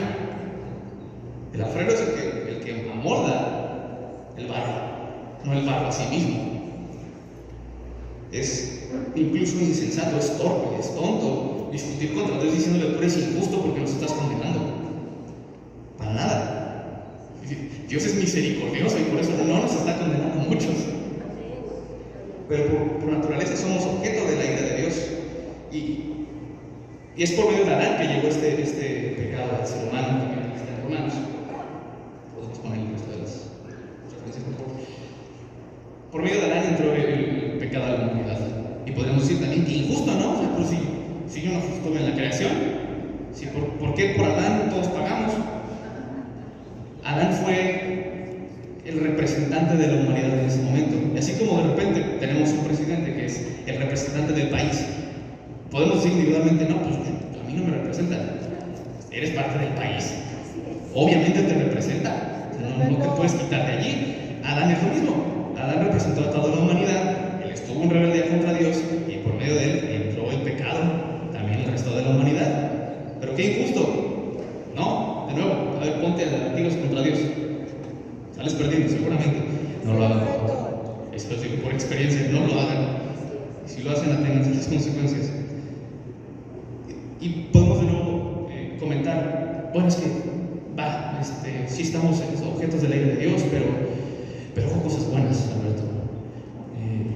El alfarero es el que amolda el barro, no el barro a sí mismo. Es incluso insensato, es torpe, es tonto discutir contra Dios diciéndole: tú eres injusto porque nos estás condenando. Para nada. Dios es misericordioso y por eso no nos está condenando a muchos. Pero por naturaleza somos objeto de la ira de Dios. Y es por medio de Adán que llegó este pecado al ser humano, también está en Romanos. Podemos poner el resto de las referencias, por favor. Por medio de Adán entró el pecado a la humanidad. Y podemos decir también que injusto, ¿no? O sea, pues si yo no estuve en la creación, ¿por qué por Adán todos pagamos? Adán fue el representante de la humanidad en ese momento. Y así como de repente tenemos un presidente que es el representante del país, podemos decir individualmente: no, pues a mí no me representa. Eres parte del país. Obviamente te representa. No te puedes quitar de allí. Adán es lo mismo. Adán representó a toda la humanidad. Él estuvo en rebeldía contra Dios y por medio de él entró el pecado también el resto de la humanidad. Pero qué injusto. No, de nuevo, a ver, ponte a tiros contra Dios. Sales perdiendo, seguramente. No lo hagan, por favor. Esto es por experiencia, no lo hagan. Y si lo hacen, aténganse a las consecuencias. Y podemos de nuevo comentar: bueno, es que sí estamos objetos de la ira de Dios, pero hago cosas buenas, Alberto.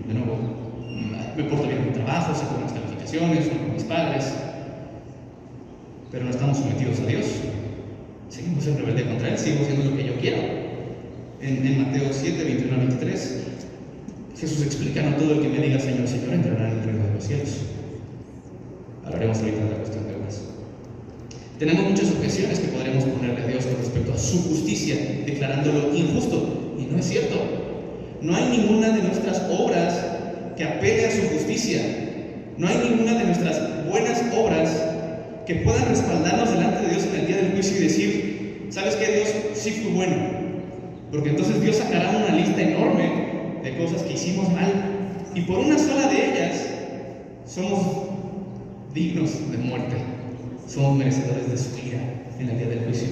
De nuevo, me porto bien en mi trabajo, saco buenas calificaciones, honro a mis padres, pero no estamos sometidos a Dios. Seguimos en rebeldía contra Él, seguimos haciendo lo que yo quiero. En Mateo 7, 21 al 23, Jesús explica: no todo el que me diga Señor, Señor entrará en el reino de los cielos. Hablaremos ahorita de la cuestión de obras. Tenemos muchas objeciones que podríamos ponerle a Dios con respecto a su justicia, declarándolo injusto. Y no es cierto. No hay ninguna de nuestras obras que apele a su justicia. No hay ninguna de nuestras buenas obras que puedan respaldarnos delante de Dios en el día del juicio y decir, ¿sabes qué? Dios sí fue bueno. Porque entonces Dios sacará una lista enorme de cosas que hicimos mal. Y por una sola de ellas somos dignos de muerte. Somos merecedores de su ira en el día del juicio.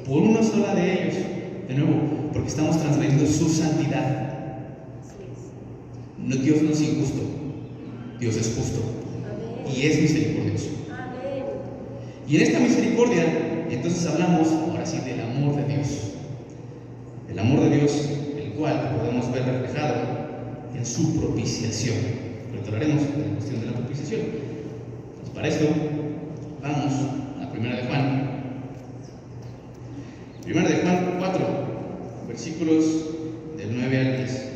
Por una sola de ellos, de nuevo, porque estamos transgrediendo su santidad. No, Dios no es injusto, Dios es justo y es misericordioso. Y en esta misericordia, entonces hablamos ahora sí del amor de Dios. El amor de Dios, el cual podemos ver reflejado en su propiciación. Pero hablaremos de la cuestión de la propiciación. Entonces, para esto, vamos a 1 de Juan. 1 de Juan 4, versículos del 9 al 10.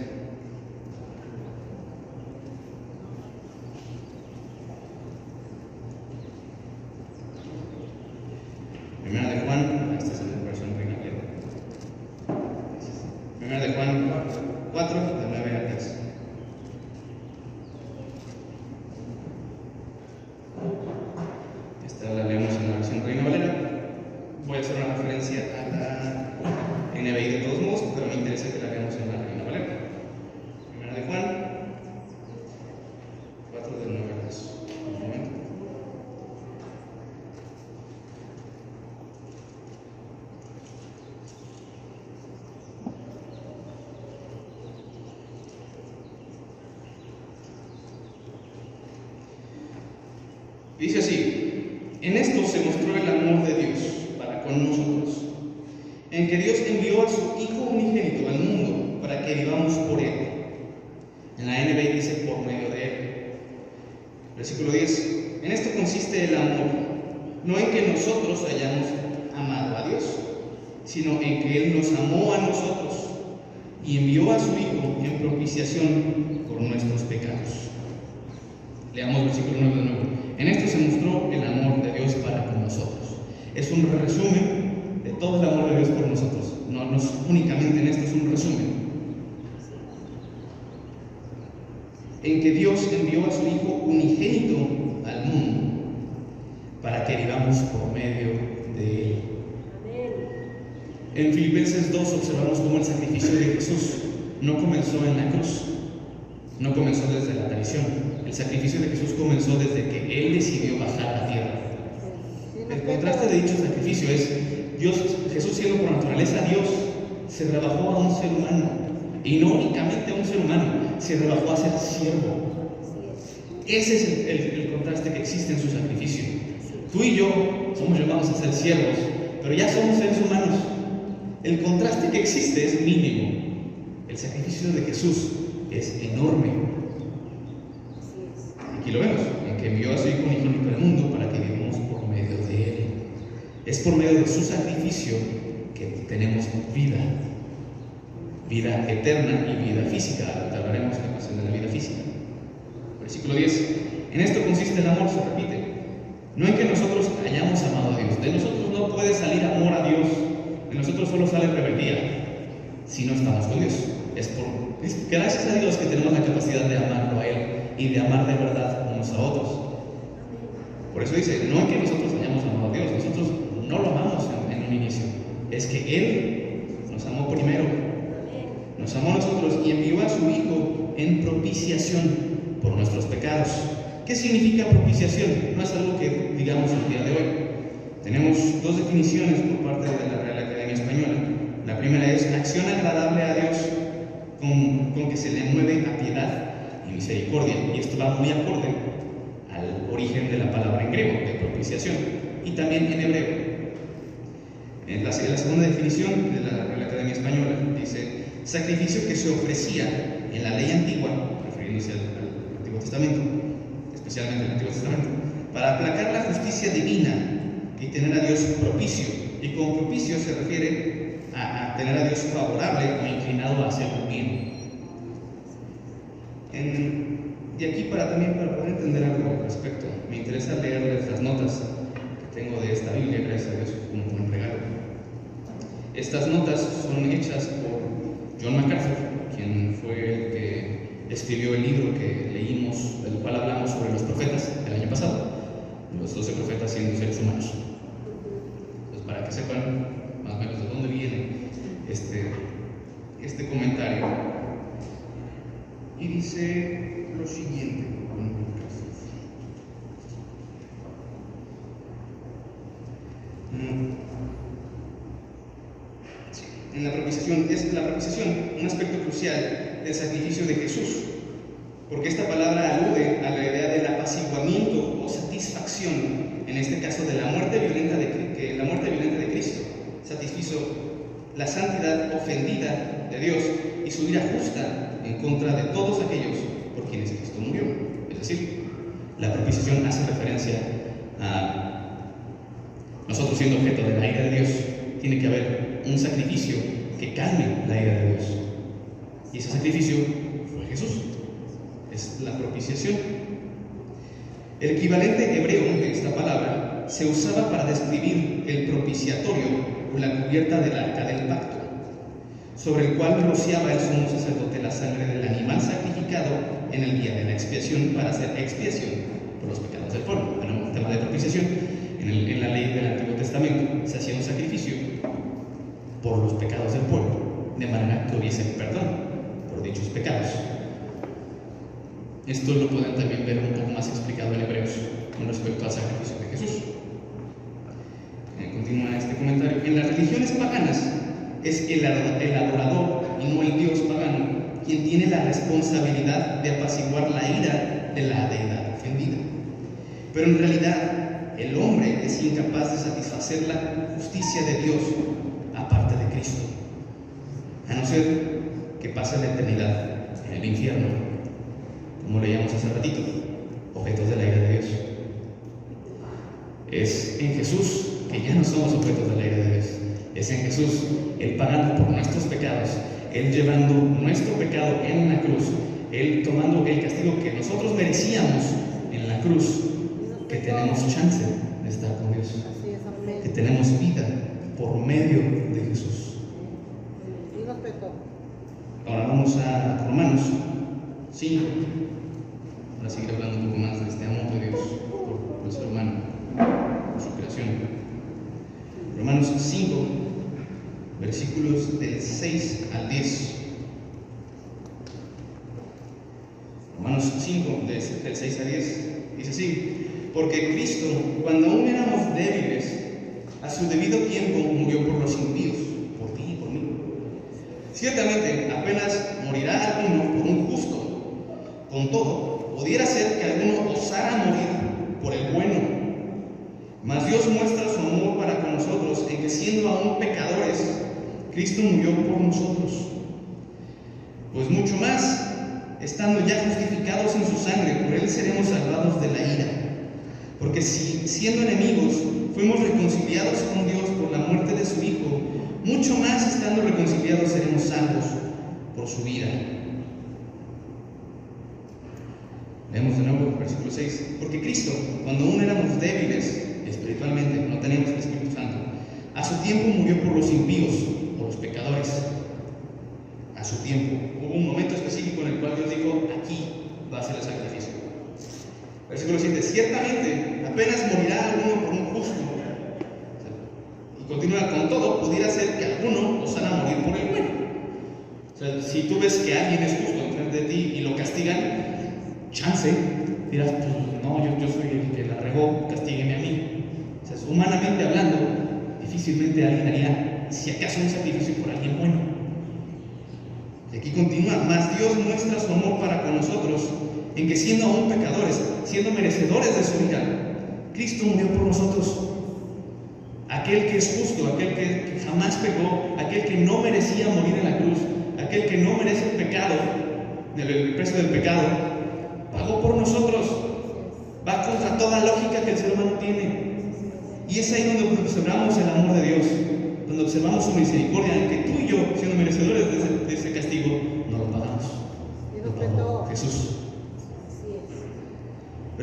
Primera de Juan, esta es la versión Reina Valera. Primera de Juan 4, del 9 al 10. Esta la leemos en la versión Reina Valera. Voy a hacer una referencia a la NBI de todos modos, pero me interesa que la leamos en la Reina Valera. Primera de Juan 4, del 9 al 10. Un momento. Dice así: en esto se mostró el amor de Dios para con nosotros, en que Dios envió a su Hijo unigénito al mundo para que vivamos por Él. En la NBI dice por medio de Él. Versículo 10: en esto consiste el amor, no en que nosotros hayamos amado a Dios, sino en que Él nos amó a nosotros y envió a su Hijo en propiciación por nuestros pecados. Leamos versículo 9 de nuevo. En esto se mostró el amor de Dios para con nosotros. Es un resumen de todo el amor de Dios por nosotros. No es únicamente en esto, es un resumen. En que Dios envió a su Hijo unigénito al mundo para que vivamos por medio de Él. En Filipenses 2 observamos cómo el sacrificio de Jesús no comenzó en la cruz, no comenzó desde la traición. El sacrificio de Jesús comenzó desde que Él decidió bajar a la tierra. El contraste de dicho sacrificio es Jesús siendo por naturaleza Dios, se rebajó a un ser humano, y no únicamente a un ser humano, se rebajó a ser siervo. Ese es el contraste que existe en su sacrificio. Tú y yo somos llamados a ser siervos, pero ya somos seres humanos. El contraste que existe es mínimo. El sacrificio de Jesús es enorme. Aquí lo vemos, en que envió a su Hijo unigénito al mundo para que vivamos por medio de Él. Es por medio de su sacrificio que tenemos vida eterna y vida física. Hablaremos de la cuestión de la vida física. Versículo 10: en esto consiste el amor, se repite, no en que nosotros hayamos amado a Dios. De nosotros no puede salir amor a Dios, de nosotros solo sale rebeldía si no estamos con Dios. Es gracias a Dios que tenemos la capacidad de amarlo a Él y de amar de verdad unos a otros. Por eso dice, no es que nosotros hayamos amado a Dios, nosotros no lo amamos en un inicio, es que Él nos amó primero, nos amó a nosotros y envió a su Hijo en propiciación por nuestros pecados. ¿Qué significa propiciación? No es algo que digamos el día de hoy. Tenemos dos definiciones por parte de la Real Academia Española. La primera es acción agradable a Dios con que se le mueve a piedad y misericordia, y esto va muy acorde al origen de la palabra en griego, de propiciación, y también en hebreo. En la segunda definición de la Real Academia Española dice: sacrificio que se ofrecía en la ley antigua, refiriéndose al Antiguo Testamento, especialmente el Antiguo Testamento, para aplacar la justicia divina y tener a Dios propicio. Y con propicio se refiere a tener a Dios favorable o inclinado a hacer un bien. En Y aquí también para poder entender algo al respecto, me interesa leerles las notas que tengo de esta Biblia, gracias a Dios, como un regalo. Estas notas son hechas por John MacArthur, quien fue el que escribió el libro que leímos, del cual hablamos sobre los profetas el año pasado, los 12 profetas siendo seres humanos. Entonces, para que sepan más o menos de dónde viene este comentario. Y dice lo siguiente. En la propiciación, es la propiciación un aspecto crucial del sacrificio de Jesús, porque esta palabra alude a la idea del apaciguamiento o satisfacción, en este caso de la muerte violenta de Cristo, satisfizo la santidad ofendida de Dios y su ira justa en contra de todos aquellos por quienes Cristo murió. Es decir, la propiciación hace referencia a nosotros siendo objeto de la ira de Dios. Tiene que haber un sacrificio que calme la ira de Dios. Y ese sacrificio fue Jesús. Es la propiciación. El equivalente hebreo de esta palabra se usaba para describir el propiciatorio o la cubierta del arca del pacto, sobre el cual rociaba el sumo sacerdote la sangre del animal sacrificado en el día de la expiación para hacer expiación por los pecados del pueblo. Bueno, un tema de propiciación. En la ley del Antiguo Testamento se hacía un sacrificio por los pecados del pueblo, de manera que hubiese perdón por dichos pecados. Esto lo pueden también ver un poco más explicado en Hebreos con respecto al sacrificio de Jesús. Continúa este comentario. En las religiones paganas es el adorador y no el dios pagano quien tiene la responsabilidad de apaciguar la ira de la deidad ofendida. Pero en realidad el hombre es incapaz de satisfacer la justicia de Dios aparte de Cristo, a no ser que pase la eternidad en el infierno, como leíamos hace ratito, objetos de la ira de Dios. Es en Jesús que ya no somos objetos de la ira de Dios. Es en Jesús, Él pagando por nuestros pecados, Él llevando nuestro pecado en la cruz, Él tomando el castigo que nosotros merecíamos en la cruz, que tenemos chance de estar con Dios, que tenemos vida por medio de Jesús. Ahora vamos a Romanos 5, para seguir hablando un poco más de este amor de Dios por el ser humano, por su creación. Romanos 5, versículos del 6 al 10. Romanos 5, del 6 al 10, dice así: porque Cristo, cuando aún éramos débiles, a su debido tiempo murió por los impíos, por ti y por mí. Ciertamente, apenas morirá alguno por un justo. Con todo, pudiera ser que alguno osara morir por el bueno. Mas Dios muestra su amor para con nosotros en que, siendo aún pecadores, Cristo murió por nosotros. Pues mucho más, estando ya justificados en su sangre, por él seremos salvados de la ira. Porque si, siendo enemigos, fuimos reconciliados con Dios por la muerte de su Hijo, mucho más estando reconciliados seremos salvos por su vida. Leemos de nuevo el versículo 6. Porque Cristo, cuando aún éramos débiles espiritualmente, no teníamos el Espíritu Santo, a su tiempo murió por los impíos, por los pecadores. A su tiempo. Hubo un momento específico en el cual Dios dijo: aquí va a ser el sacrificio. Versículo 7. Ciertamente, apenas morirá alguno por un justo. Y continúa: con todo, pudiera ser que alguno osara morir por el bueno. O sea, si tú ves que alguien es justo enfrente de ti y lo castigan, chance, dirás: pues no, yo soy el que la regó, castígueme a mí. O sea, humanamente hablando, difícilmente alguien haría, si acaso, un sacrificio por alguien bueno. Y aquí continúa: mas Dios muestra su amor para con nosotros, en que siendo aún pecadores, siendo merecedores de su ira, Cristo murió por nosotros. Aquel que es justo, aquel que jamás pecó, aquel que no merecía morir en la cruz, aquel que no merece el pecado, el precio del pecado, pagó por nosotros. Va contra toda lógica que el ser humano tiene. Y es ahí donde observamos el amor de Dios, donde observamos su misericordia, en que tú y yo, siendo merecedores de ese castigo, no lo pagamos. Lo pagó Jesús.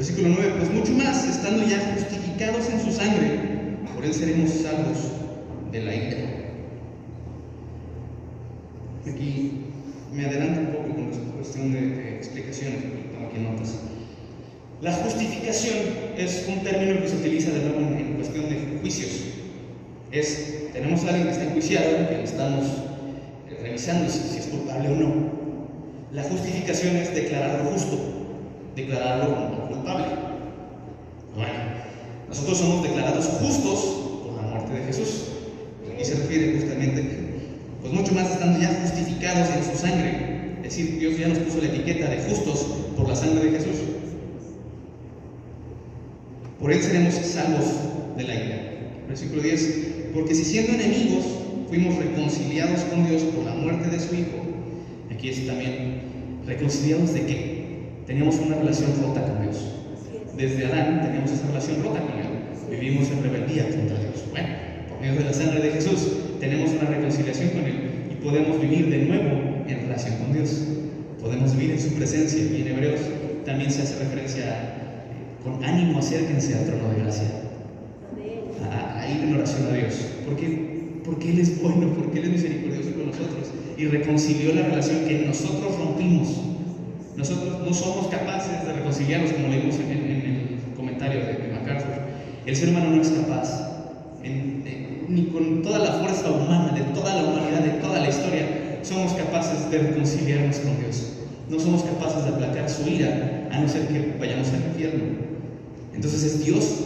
Versículo 9, pues mucho más, estando ya justificados en su sangre, por él seremos salvos de la ira. Aquí me adelanto un poco con esta cuestión de explicaciones, porque tengo aquí notas. La justificación es un término que se utiliza de nuevo en cuestión de juicios. Tenemos a alguien que está enjuiciado, que estamos revisando si es culpable o no. La justificación es declararlo justo, declararlo no culpable. Bueno, nosotros somos declarados justos por la muerte de Jesús. Aquí se refiere justamente, pues mucho más estando ya justificados en su sangre. Es decir, Dios ya nos puso la etiqueta de justos por la sangre de Jesús. Por él seremos salvos de la ira. Versículo 10, porque si siendo enemigos fuimos reconciliados con Dios por la muerte de su Hijo. Aquí es también, ¿reconciliados de qué? Teníamos una relación rota con Dios. Desde Adán teníamos esa relación rota con Él. Vivimos en rebeldía contra Dios. Bueno, por medio de la sangre de Jesús tenemos una reconciliación con Él y podemos vivir de nuevo en relación con Dios. Podemos vivir en su presencia. Y en Hebreos también se hace referencia con ánimo, acérquense al trono de gracia. A ir en oración a Dios. Porque Él es bueno, porque Él es misericordioso con nosotros y reconcilió la relación que nosotros rompimos. Nosotros no somos capaces de reconciliarnos, como leímos en el comentario de MacArthur. El ser humano no es capaz, ni con toda la fuerza humana, de toda la humanidad, de toda la historia, somos capaces de reconciliarnos con Dios. No somos capaces de aplacar su ira, a no ser que vayamos al infierno. Entonces es Dios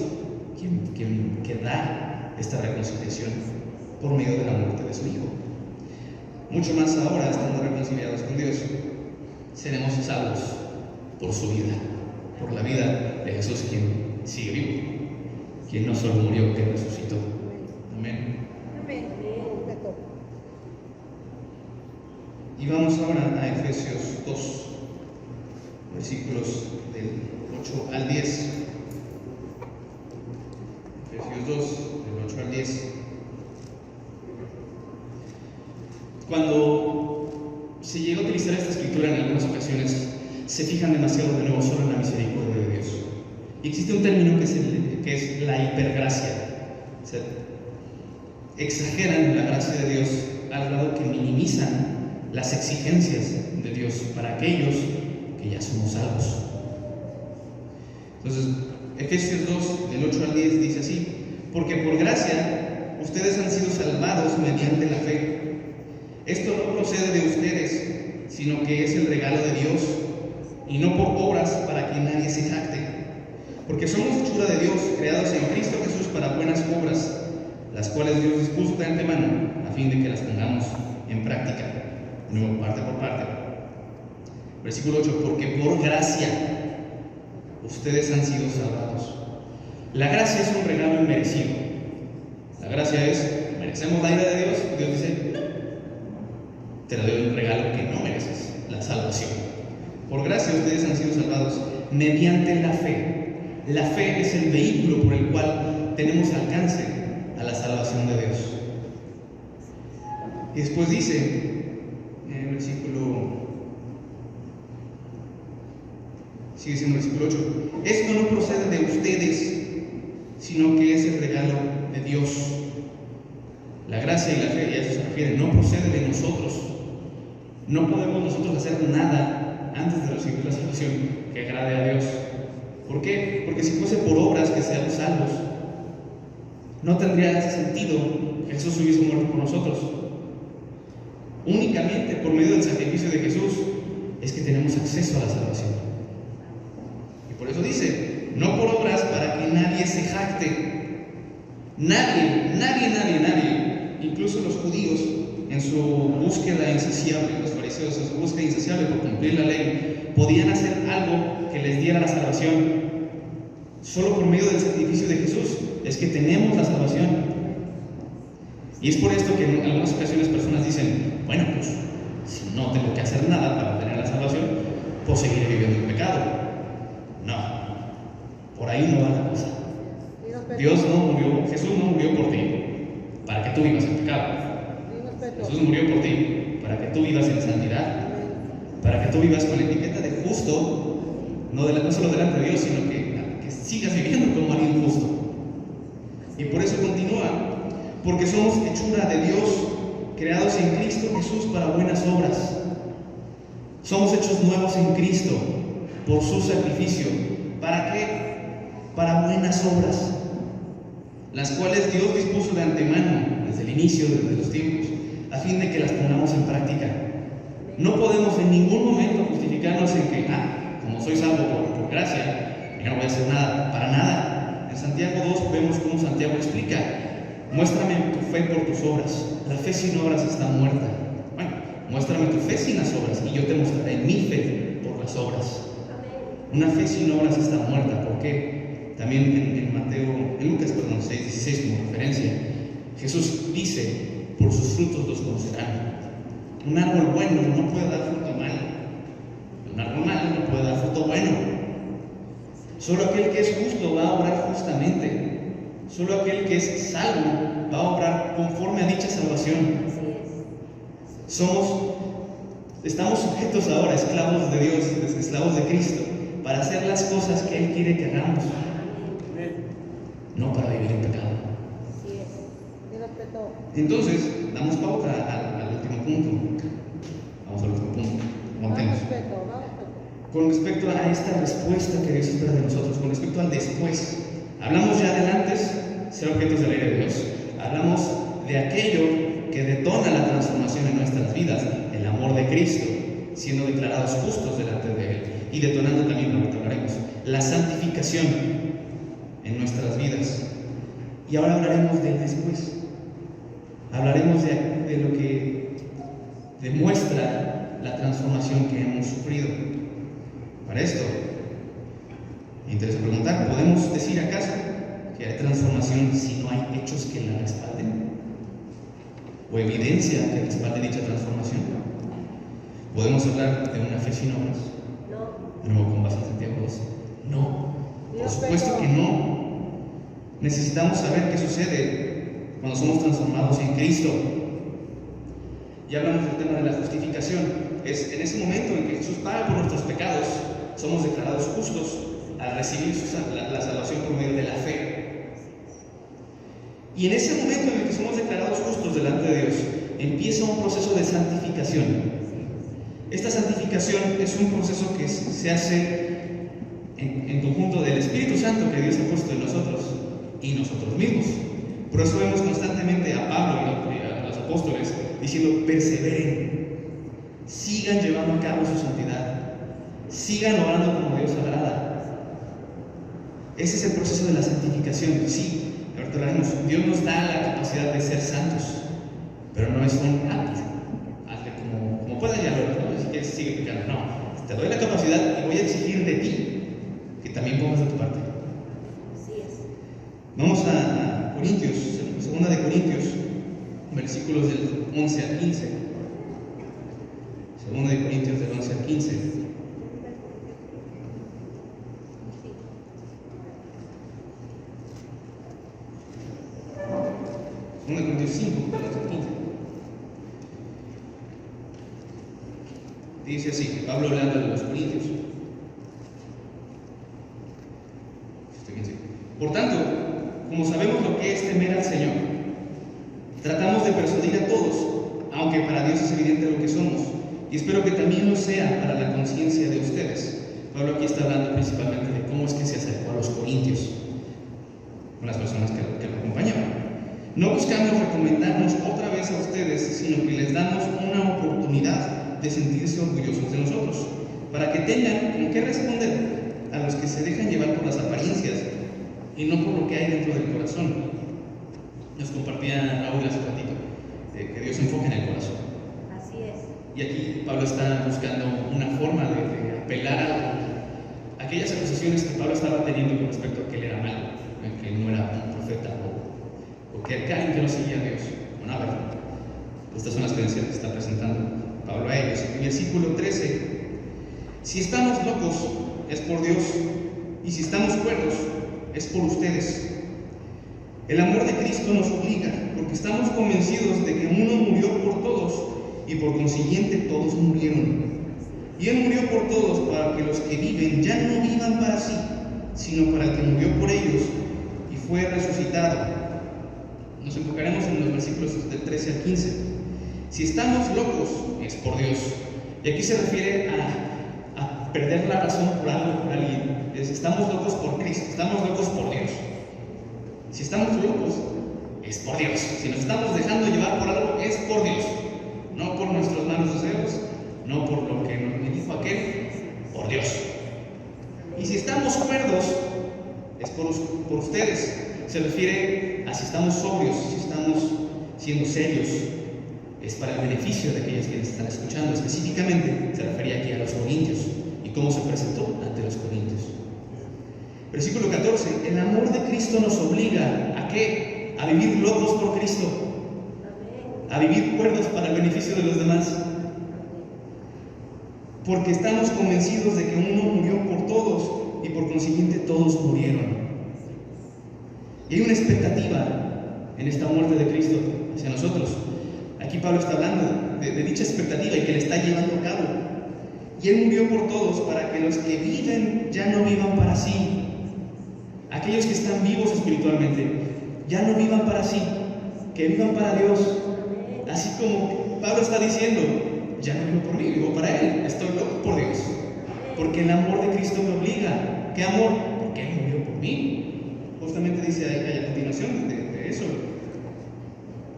quien da esta reconciliación por medio de la muerte de su Hijo. Mucho más ahora, estando reconciliados con Dios, seremos salvos por su vida, por la vida de Jesús, quien sigue vivo, quien no solo murió, que resucitó. Amén. Y vamos ahora a Efesios 2, versículos del 8 al 10. Efesios 2, del 8 al 10. Cuando se llega a utilizar esta escritura en algunas ocasiones, se fijan demasiado de nuevo solo en la misericordia de Dios. Y existe un término que es la hipergracia. O sea, exageran la gracia de Dios al grado que minimizan las exigencias de Dios para aquellos que ya somos salvos. Entonces, Efesios 2, del 8 al 10 dice así: porque por gracia ustedes han sido salvados mediante la fe. Esto no procede de ustedes, sino que es el regalo de Dios, y no por obras para que nadie se jacte. Porque somos hechura de Dios, creados en Cristo Jesús para buenas obras, las cuales Dios dispuso de antemano, a fin de que las pongamos en práctica. De nuevo, parte por parte. Versículo 8, porque por gracia ustedes han sido salvados. La gracia es un regalo inmerecido. La gracia es, merecemos la ira de Dios. Dios dice, no, te doy un regalo que no mereces, la salvación. Por gracia ustedes han sido salvados mediante la fe. La fe es el vehículo por el cual tenemos alcance a la salvación de Dios. Y después dice, en el versículo, sigue siendo el versículo 8, esto no procede de ustedes, sino que es el regalo de Dios. La gracia y la fe, y a eso se refiere, no procede de nosotros. No podemos nosotros hacer nada antes de recibir la salvación que agrade a Dios. ¿Por qué? Porque si fuese por obras que seamos salvos, no tendría ese sentido que Jesús hubiese muerto por nosotros. Únicamente por medio del sacrificio de Jesús es que tenemos acceso a la salvación. Y por eso dice, no por obras para que nadie se jacte. Nadie, incluso los judíos, en su búsqueda insaciable, los fariseos en su búsqueda insaciable por cumplir la ley, podían hacer algo que les diera la salvación. Solo por medio del sacrificio de Jesús es que tenemos la salvación. Y es por esto que en algunas ocasiones personas dicen, bueno, pues si no tengo que hacer nada para tener la salvación, pues seguiré viviendo en pecado. No, por ahí no va la cosa. Jesús no murió por ti para que tú vivas en pecado. Jesús murió por ti para que tú vivas en santidad, para que tú vivas con la etiqueta de justo, no solo delante de Dios, sino que que sigas viviendo como alguien justo. Y por eso continúa, porque somos hechura de Dios, creados en Cristo Jesús para buenas obras. Somos hechos nuevos en Cristo por su sacrificio. ¿Para qué? Para buenas obras, las cuales Dios dispuso de antemano, desde el inicio de los tiempos, a fin de que las pongamos en práctica. No podemos en ningún momento justificarnos en que, como soy salvo por gracia, yo no voy a hacer nada, para nada. En Santiago 2 vemos cómo Santiago explica: muéstrame tu fe por tus obras. La fe sin obras está muerta. Bueno, muéstrame tu fe sin las obras y yo te mostraré mi fe por las obras. Una fe sin obras está muerta. ¿Por qué? También en Lucas 6:16 como referencia, Jesús dice: por sus frutos los conocerán. Un árbol bueno no puede dar fruto malo. Un árbol malo no puede dar fruto bueno. Solo aquel que es justo va a obrar justamente. Solo aquel que es salvo va a obrar conforme a dicha salvación. Estamos sujetos ahora, esclavos de Dios, esclavos de Cristo, para hacer las cosas que Él quiere que hagamos, no para vivir en pecado. Entonces, damos pauta al último punto. Vamos al último punto. Montemos. Con respecto a esta respuesta que Dios espera de nosotros, con respecto al después. Hablamos ya del antes, ser objetos de la ira de Dios. Hablamos de aquello que detona la transformación en nuestras vidas, el amor de Cristo, siendo declarados justos delante de Él. Y detonando también, ahorita hablaremos, la santificación en nuestras vidas. Y ahora hablaremos del después. Hablaremos de lo que demuestra la transformación que hemos sufrido. Para esto, me interesa preguntar: ¿podemos decir acaso que hay transformación si no hay hechos que la respalden? ¿O evidencia que respalde dicha transformación? ¿Podemos hablar de una fe sin obras? No. ¿De nuevo con base en Santiago 2? No. Por supuesto que no. Necesitamos saber qué sucede cuando somos transformados en Cristo. Ya hablamos del tema de la justificación. Es en ese momento en que Jesús paga por nuestros pecados, somos declarados justos al recibir la salvación por medio de la fe. Y en ese momento en el que somos declarados justos delante de Dios, empieza un proceso de santificación. Esta santificación es un proceso que se hace en conjunto del Espíritu Santo que Dios ha puesto en nosotros y nosotros mismos. Por eso vemos constantemente a Pablo y a los apóstoles diciendo: perseveren, sigan llevando a cabo su santidad, sigan orando como Dios agrada. Ese es el proceso de la santificación. Sí, ahorita hablaremos, Dios nos da la capacidad de ser santos, pero no es un hazle como puedas ya lograrlo, ¿no? Si quieres sigue pecando. No, te doy la capacidad y voy a exigir de ti que también pongas de tu parte. Así es. Vamos a Corintios, 2 de Corintios, versículos del 11 al 15. 2 de Corintios del 11 al 15. 2 de Corintios 5, del 11 al 15. Dice así, Pablo hablando de los Corintios. Por tanto, como sabemos lo que es temer al Señor, tratamos de persuadir a todos, aunque para Dios es evidente lo que somos, y espero que también lo sea para la conciencia de ustedes. Pablo aquí está hablando principalmente de cómo es que se acercó a los corintios, con las personas que lo acompañaban. No buscamos recomendarnos otra vez a ustedes, sino que les damos una oportunidad de sentirse orgullosos de nosotros, para que tengan con qué responder a los que se dejan llevar por las apariencias y no por lo que hay dentro del corazón. Nos compartía Raúl hace ratito que Dios enfoca en el corazón. Así es. Y aquí Pablo está buscando una forma de apelar a aquellas acusaciones que Pablo estaba teniendo con respecto a que él era malo, que él no era un profeta o que alguien que no seguía a Dios. Bueno, a ver, estas son las creencias que está presentando Pablo a ellos. En versículo 13: si estamos locos es por Dios, y si estamos cuerdos es por ustedes. El amor de Cristo nos obliga, porque estamos convencidos de que uno murió por todos y por consiguiente todos murieron. Y Él murió por todos para que los que viven ya no vivan para sí, sino para el que murió por ellos y fue resucitado. Nos enfocaremos en los versículos del 13 al 15. Si estamos locos, es por Dios. Y aquí se refiere a perder la razón por algo, por alguien. Estamos locos por Cristo, estamos locos por Dios. Si estamos locos, es por Dios. Si nos estamos dejando llevar por algo, es por Dios. No por nuestros malos deseos, no por lo que nos dijo aquel, por Dios. Y si estamos cuerdos, es por ustedes. Se refiere a si estamos sobrios, si estamos siendo serios. Es para el beneficio de aquellos que están escuchando. Específicamente se refería aquí a los corintios y cómo se presentó ante los corintios. Versículo 14. El amor de Cristo nos obliga ¿a qué? A vivir locos por Cristo, a vivir cuerdos para el beneficio de los demás, porque estamos convencidos de que uno murió por todos y por consiguiente todos murieron. Y hay una expectativa en esta muerte de Cristo hacia nosotros. Aquí Pablo está hablando de dicha expectativa y que le está llevando a cabo. Y Él murió por todos para que los que viven ya no vivan para sí. Aquellos que están vivos espiritualmente ya no vivan para sí, que vivan para Dios. Así como Pablo está diciendo, ya no vivo por mí, vivo para Él. Estoy loco por Dios, porque el amor de Cristo me obliga. ¿Qué amor? Porque Él murió por mí. Justamente dice ahí a continuación de eso.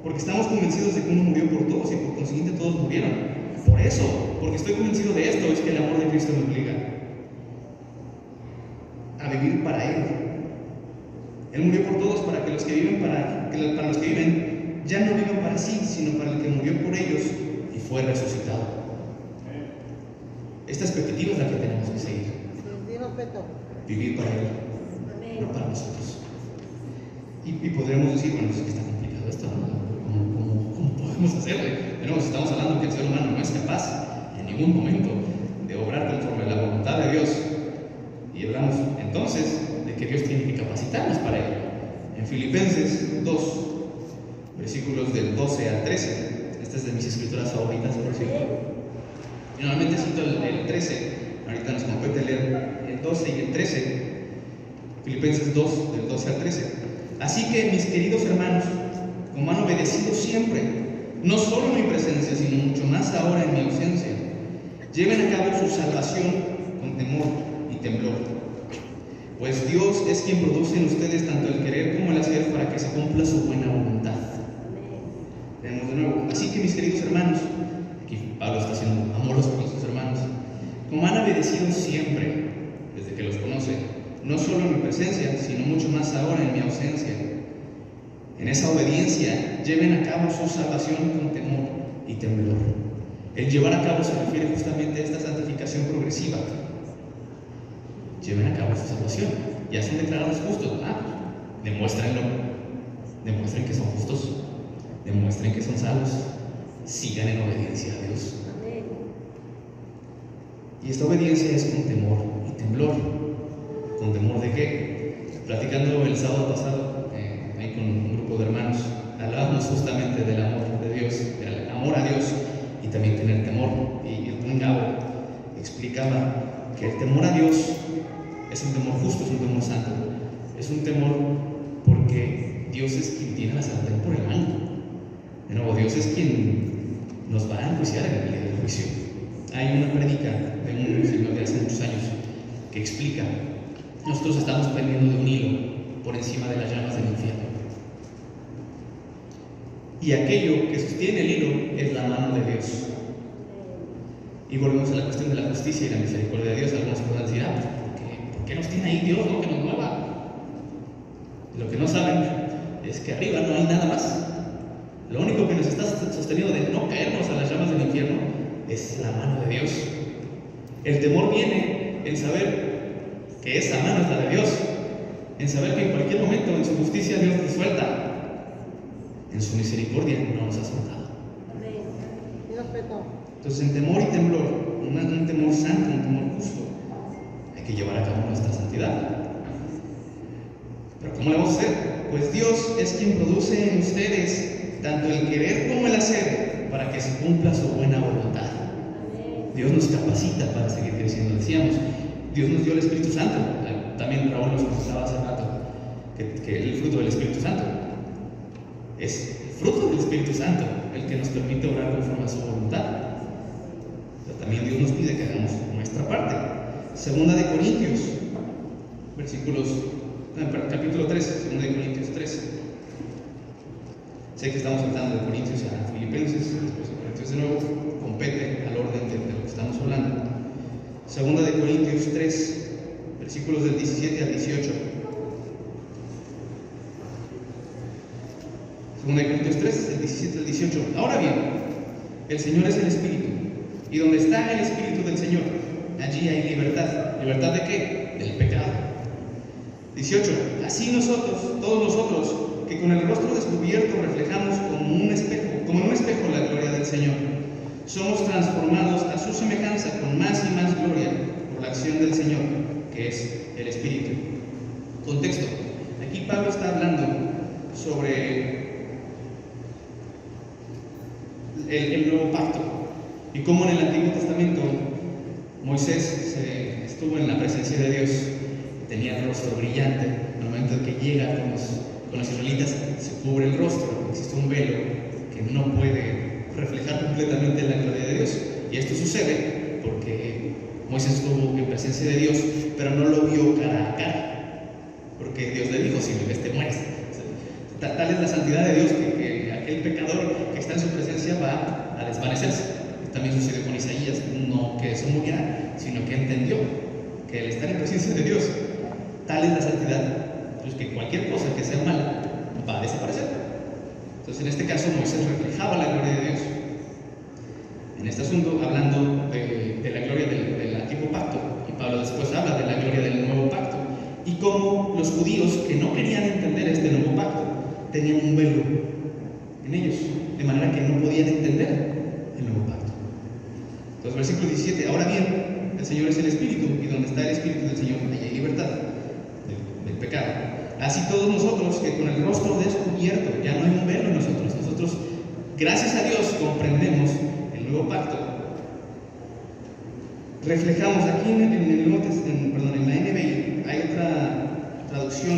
Porque estamos convencidos de que uno murió por todos y por consiguiente todos murieron. Por eso, porque estoy convencido de esto, es que el amor de Cristo me obliga a vivir para Él. Él murió por todos para que los que viven para los que viven ya no vivan para sí, sino para el que murió por ellos y fue resucitado. Esta expectativa es la que tenemos que seguir. Vivir para Él, no para nosotros. Y podremos decir, bueno, es que está complicado esto, ¿no? ¿Cómo podemos hacerlo? Pero estamos hablando que el ser humano no es capaz en ningún momento de obrar conforme a la voluntad de Dios. Y hablamos entonces de que Dios tiene que capacitarnos para ello. En Filipenses 2, versículos del 12 al 13, esta es de mis escrituras favoritas, por cierto. Y normalmente cito el 13, ahorita nos compete leer el 12 y el 13. Filipenses 2, del 12 al 13. Así que, mis queridos hermanos, como han obedecido siempre, no solo en mi presencia, sino mucho más ahora en mi ausencia, lleven a cabo su salvación con temor y temblor. Pues Dios es quien produce en ustedes tanto el querer como el hacer para que se cumpla su buena voluntad. Tenemos de nuevo. Así que, mis queridos hermanos, aquí Pablo está siendo amoroso con sus hermanos, como han obedecido siempre, desde que los conoce, no solo en mi presencia, sino mucho más ahora en mi ausencia. En esa obediencia, lleven a cabo su salvación con temor y temblor. El llevar a cabo se refiere justamente a esta santificación progresiva. Lleven a cabo su salvación. Ya son declarados justos, ¿verdad? Demuéstrenlo. Demuestren que son justos. Demuestren que son salvos. Sigan en obediencia a Dios. Y esta obediencia es con temor y temblor. ¿Con temor de qué? Platicando el sábado pasado, ahí con un grupo de hermanos, hablábamos justamente del amor de Dios, del amor a Dios y también tener temor. Y un Gabo explicaba que el temor a Dios es un temor justo, es un temor santo. Es un temor porque Dios es quien tiene la sartén por el mango. De nuevo, Dios es quien nos va a enjuiciar en el día del juicio. Hay una prédica de un señor de hace muchos años que explica: nosotros estamos pendiendo de un hilo por encima de las llamas del infierno. Y aquello que sostiene el hilo es la mano de Dios. Y volvemos a la cuestión de la justicia y la misericordia de Dios. Algunos podrán decir, ¿por qué nos tiene ahí Dios, no? Que nos mueva. Lo que no saben es que arriba no hay nada más. Lo único que nos está sosteniendo de no caernos a las llamas del infierno es la mano de Dios. El temor viene en saber que esa mano es la de Dios, en saber que en cualquier momento en su justicia Dios nos suelta, en su misericordia no nos ha soltado. Entonces, en temor y temblor, un temor santo, un temor justo, hay que llevar a cabo nuestra santidad. Pero ¿cómo le vamos a hacer? Pues Dios es quien produce en ustedes tanto el querer como el hacer para que se cumpla su buena voluntad. Dios nos capacita para seguir creciendo. Decíamos, Dios nos dio el Espíritu Santo. también Raúl nos comentaba hace rato que el fruto del Espíritu Santo es el fruto del Espíritu Santo el que nos permite orar conforme a su voluntad. Pero también Dios nos pide que hagamos nuestra parte. Segunda de Corintios, capítulo 3, segunda de Corintios 3. Sé que estamos saltando de Corintios a Filipenses, después de Corintios de nuevo, compete al orden de lo que estamos hablando. Segunda de Corintios 3, versículos del 17 al 18. Segunda de Corintios 3, del 17 al 18. Ahora bien, el Señor es el Espíritu, y donde está el Espíritu del Señor, allí hay libertad. ¿Libertad de qué? Del pecado. 18. Así nosotros, todos nosotros, que con el rostro descubierto reflejamos como en un espejo la gloria del Señor, somos transformados a su semejanza con más y más gloria por la acción del Señor, que es el Espíritu. Contexto. Aquí Pablo está hablando sobre el nuevo pacto y cómo en el Antiguo Testamento Moisés estuvo en la presencia de Dios, tenía el rostro brillante. En el momento en que llega con los israelitas, se cubre el rostro, existe un velo que no puede reflejar completamente la gloria de Dios. Y esto sucede porque Moisés estuvo en presencia de Dios, pero no lo vio cara a cara, porque Dios le dijo: si me ves te mueres. Tal es la santidad de Dios que aquel pecador que está en su presencia va a desvanecerse. También sucedió con Isaías, no que eso muriera, sino que entendió que el estar en presencia de Dios, tal es la santidad, pues que cualquier cosa que sea mala va a desaparecer. Entonces, en este caso, Moisés reflejaba la gloria de Dios. En este asunto, hablando de la gloria del antiguo pacto, y Pablo después habla de la gloria del nuevo pacto, y cómo los judíos que no querían entender este nuevo pacto tenían un velo en ellos, de manera que no podían entender el nuevo pacto. Entonces, versículo 17. Ahora bien, el Señor es el Espíritu, y donde está el Espíritu del Señor, allí hay libertad del pecado. Así todos nosotros, que con el rostro descubierto, ya no hay un velo en nosotros, gracias a Dios, comprendemos el nuevo pacto. Reflejamos aquí en la NBI, hay otra traducción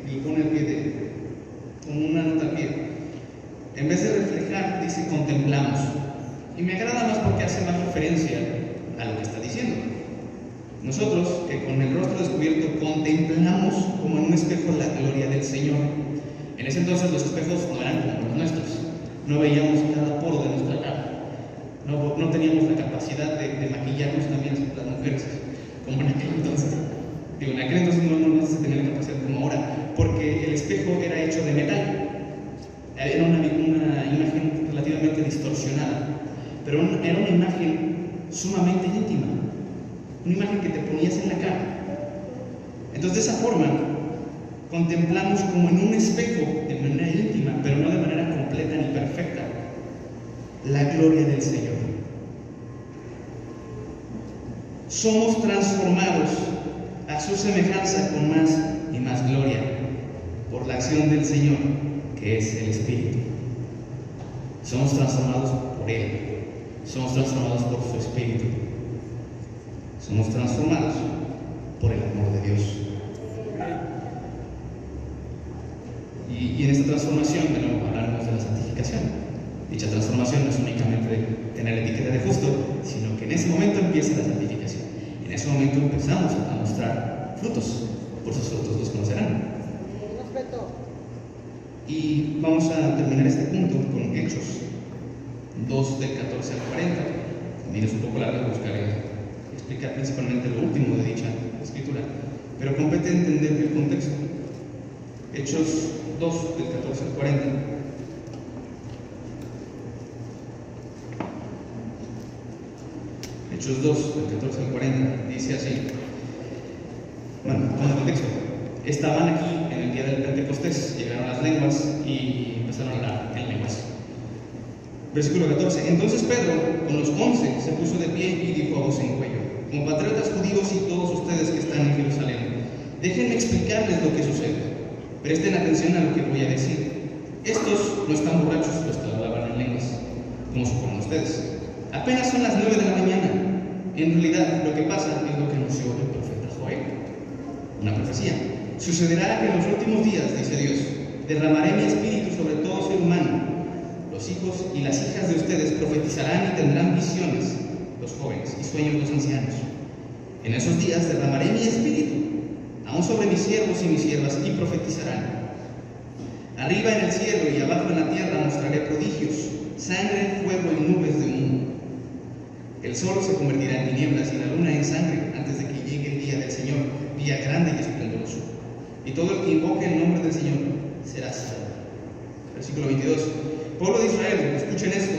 que lo pone al pie con una nota al pie. En vez de reflejar, dice contemplamos. Y me agrada más porque hace más referencia a lo que está diciendo. Nosotros, que con el rostro descubierto contemplamos como en un espejo la gloria del Señor. En ese entonces los espejos no eran como los nuestros. No veíamos cada poro de nuestra cara. No teníamos la capacidad de maquillarnos también las mujeres, como en aquel entonces. En aquel entonces no se tenía la capacidad como ahora, porque el espejo era hecho de metal. Era una imagen relativamente distorsionada, pero era una imagen sumamente íntima, una imagen que te ponías en la cara. Entonces, de esa forma, contemplamos como en un espejo, de manera íntima, pero no de manera completa ni perfecta, la gloria del Señor. Somos transformados a su semejanza con más y más gloria por la acción del Señor, que es el Espíritu. Somos transformados por Él, somos transformados por su Espíritu, somos transformados por el amor de Dios. Y en esta transformación, de nuevo, hablaremos de la santificación. Dicha transformación no es únicamente de tener la etiqueta de justo, sino que en ese momento empieza la santificación. En ese momento empezamos a mostrar frutos, por sus frutos los conocerán. Y vamos a terminar este punto con Hechos 2, del 14 al 40. También es un poco largo, buscaré explicar principalmente lo último de dicha escritura, pero compete entender el contexto. Hechos 2, del 14 al 40. Hechos 2, del 14 al 40, dice así. Bueno, con el contexto. Estaban aquí en el día del Pentecostés, llegaron las lenguas y empezaron a hablar en lenguas. Versículo 14. Entonces Pedro, con los 11, se puso de pie y dijo a voz en cuello: compatriotas judíos y todos ustedes que están en Jerusalén, déjenme explicarles lo que sucede. Presten atención a lo que voy a decir. Estos no están borrachos, los que hablaban en lenguas, como suponen ustedes. Apenas son las 9 de la mañana. En realidad, lo que pasa es lo que anunció el profeta Joel. profecía. Sucederá que en los últimos días, dice Dios, derramaré mi espíritu sobre todo ser humano. Los hijos y las hijas de ustedes profetizarán y tendrán visiones, los jóvenes, y sueños los ancianos. En esos días derramaré mi espíritu, aún sobre mis siervos y mis siervas, y profetizarán. Arriba en el cielo y abajo en la tierra mostraré prodigios, sangre, fuego y nubes de humo. El sol se convertirá en tinieblas y la luna en sangre antes de que llegue el día del Señor, día grande y esplendoroso. Y todo el que invoque el nombre del Señor será salvo. Versículo 22. Pueblo de Israel, escuchen esto.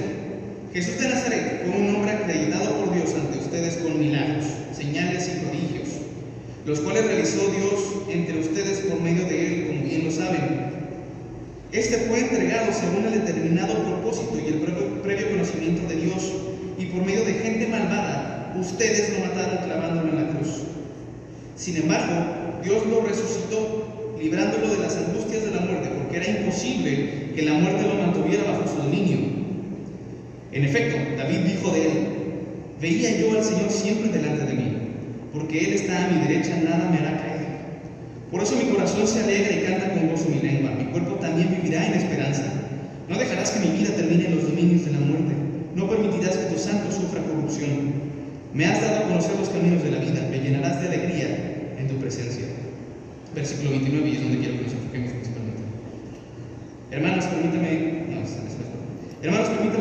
Jesús de Nazaret fue un hombre acreditado por Dios ante ustedes con milagros, señales y prodigios, los cuales realizó Dios entre ustedes por medio de él, como bien lo saben. Este fue entregado según el determinado propósito y el previo conocimiento de Dios, y por medio de gente malvada, ustedes lo mataron clavándolo en la cruz. Sin embargo, Dios lo resucitó, librándolo de las angustias de la muerte, porque era imposible que la muerte lo mantuviera bajo su dominio. En efecto, David dijo de él: veía yo al Señor siempre delante de mí, porque Él está a mi derecha, nada me hará caer. Por eso mi corazón se alegra y canta con gozo mi lengua, mi cuerpo también vivirá en esperanza. No dejarás que mi vida termine en los dominios de la muerte, no permitirás que tu santo sufra corrupción. Me has dado a conocer los caminos de la vida, me llenarás de alegría en tu presencia. Versículo 29, y es donde quiero que nos enfoquemos principalmente. Hermanos, permítanme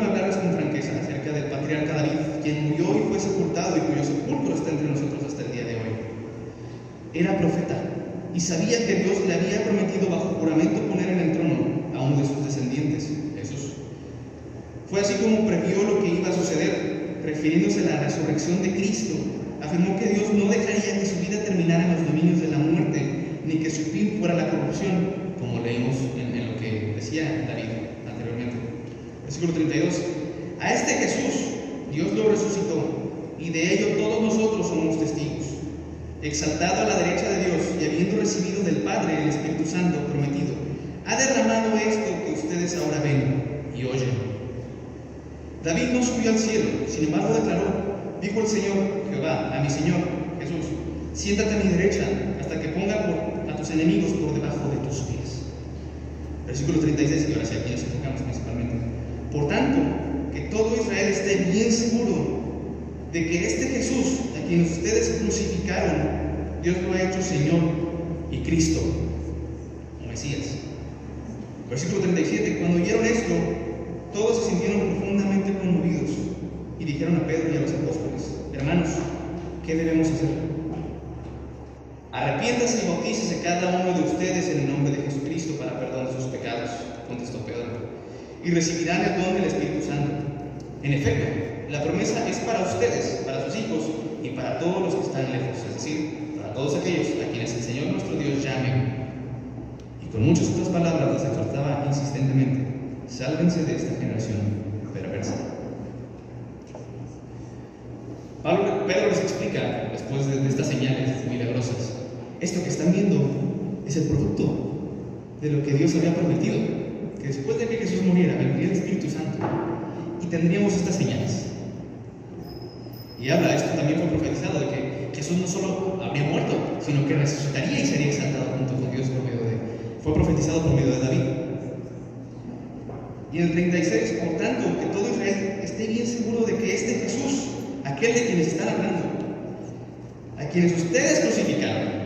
hablarles con franqueza acerca del patriarca David, quien murió y fue sepultado y cuyo sepulcro está entre nosotros hasta el día de hoy. Era profeta y sabía que Dios le había prometido bajo juramento poner en el trono a uno de sus descendientes, Jesús. Fue así como previó lo que iba a suceder, refiriéndose a la resurrección de Cristo. Afirmó que Dios no dejaría que su vida terminara en los dominios de la muerte, ni que su fin fuera la corrupción, como leímos en lo que decía David anteriormente. Versículo 32. A este Jesús Dios lo resucitó, y de ello todos nosotros somos testigos. Exaltado a la derecha de Dios y habiendo recibido del Padre el Espíritu Santo prometido, ha derramado esto que ustedes ahora ven y oyen. David no subió al cielo, sin embargo declaró: dijo el Señor Jehová a mi Señor Jesús, siéntate a mi derecha hasta que ponga a tus enemigos por debajo de tus pies. Versículo 36, y ahora sí, aquí nos enfocamos principalmente. Por tanto, que todo Israel esté bien seguro de que este Jesús, a quien ustedes crucificaron, Dios lo ha hecho Señor y Cristo, o Mesías. Versículo 37, cuando oyeron esto, todos se sintieron profundamente conmovidos y dijeron a Pedro y a los apóstoles: hermanos, ¿qué debemos hacer? Arrepiéntase y bautícese cada uno de ustedes en el nombre de Jesucristo para perdón de sus pecados, contestó Pedro, y recibirán el don del Espíritu Santo. En efecto, la promesa es para ustedes, para sus hijos y para todos los que están lejos, es decir, para todos aquellos a quienes el Señor nuestro Dios llame. Y con muchas otras palabras les exhortaba insistentemente: sálvense de esta generación perversa. Pedro les explica, después de estas señales milagrosas, esto que están viendo es el producto de lo que Dios había prometido, que después de que Jesús muriera vendría el Espíritu Santo y tendríamos estas señales. Y habla, esto también fue profetizado, de que Jesús no solo habría muerto, sino que resucitaría y sería exaltado junto con Dios por medio de... Fue profetizado por medio de David. Y en el 36, por tanto, que todo Israel esté bien seguro de que este Jesús, aquel de quienes están hablando, a quienes ustedes crucificaron,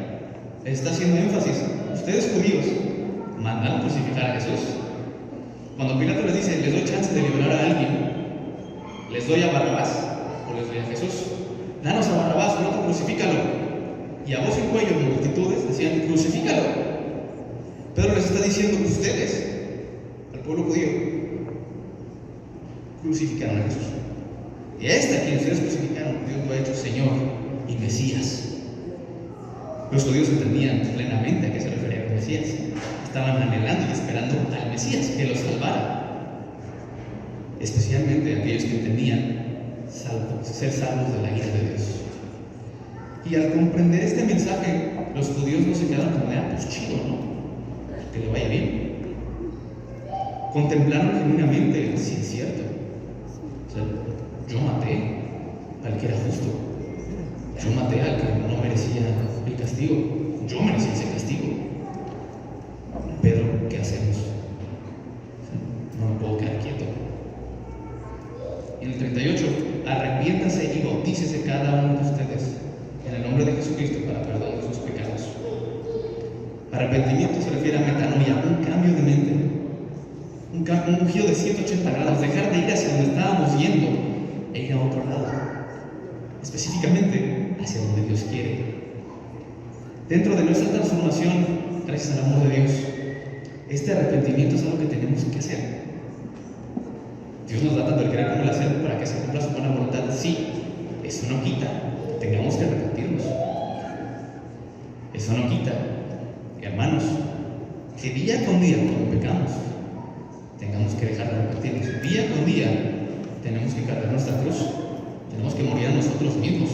les está haciendo énfasis: ustedes judíos mandaron crucificar a Jesús. Cuando Pilato les dice: les doy chance de liberar a alguien, les doy a Barrabás o les doy a Jesús, danos a Barrabás, no te crucifícalo. Y a voz en cuello, multitudes decían: crucifícalo. Pedro les está diciendo que ustedes, al pueblo judío, crucificaron a Jesús. Y a este a quien ustedes crucificaron, Dios lo ha hecho Señor y Mesías. Los judíos entendían plenamente a qué se refería el Mesías. Estaban anhelando y esperando al Mesías que los salvara. Especialmente aquellos que entendían ser salvos de la ira de Dios. Y al comprender este mensaje, los judíos no se quedaron como de: pues chido, ¿no? Que le vaya bien. Contemplaron genuinamente: sí, es cierto. O sea, yo maté al que era justo. Yo maté al que no merecía el castigo. yo merecí ese castigo. Pedro, ¿qué hacemos? No me puedo quedar quieto. En el 38, arrepiéntase y bautícese cada uno de ustedes en el nombre de Jesucristo para perdón de sus pecados. Arrepentimiento se refiere a metanoia, un cambio de mente, un giro de 180 grados, dejar de ir hacia donde estábamos yendo e ir a otro lado, específicamente hacia donde Dios quiere. Dentro de nuestra transformación, gracias al amor de Dios, este arrepentimiento es algo que tenemos que hacer. Dios nos da tanto el querer como el hacer para que se cumpla su buena voluntad. Sí, eso no quita que tengamos que arrepentirnos. Eso no quita, hermanos, que día con día, cuando pecamos, tengamos que dejar de arrepentirnos. Día con día tenemos que cargar nuestra cruz, tenemos que morir a nosotros mismos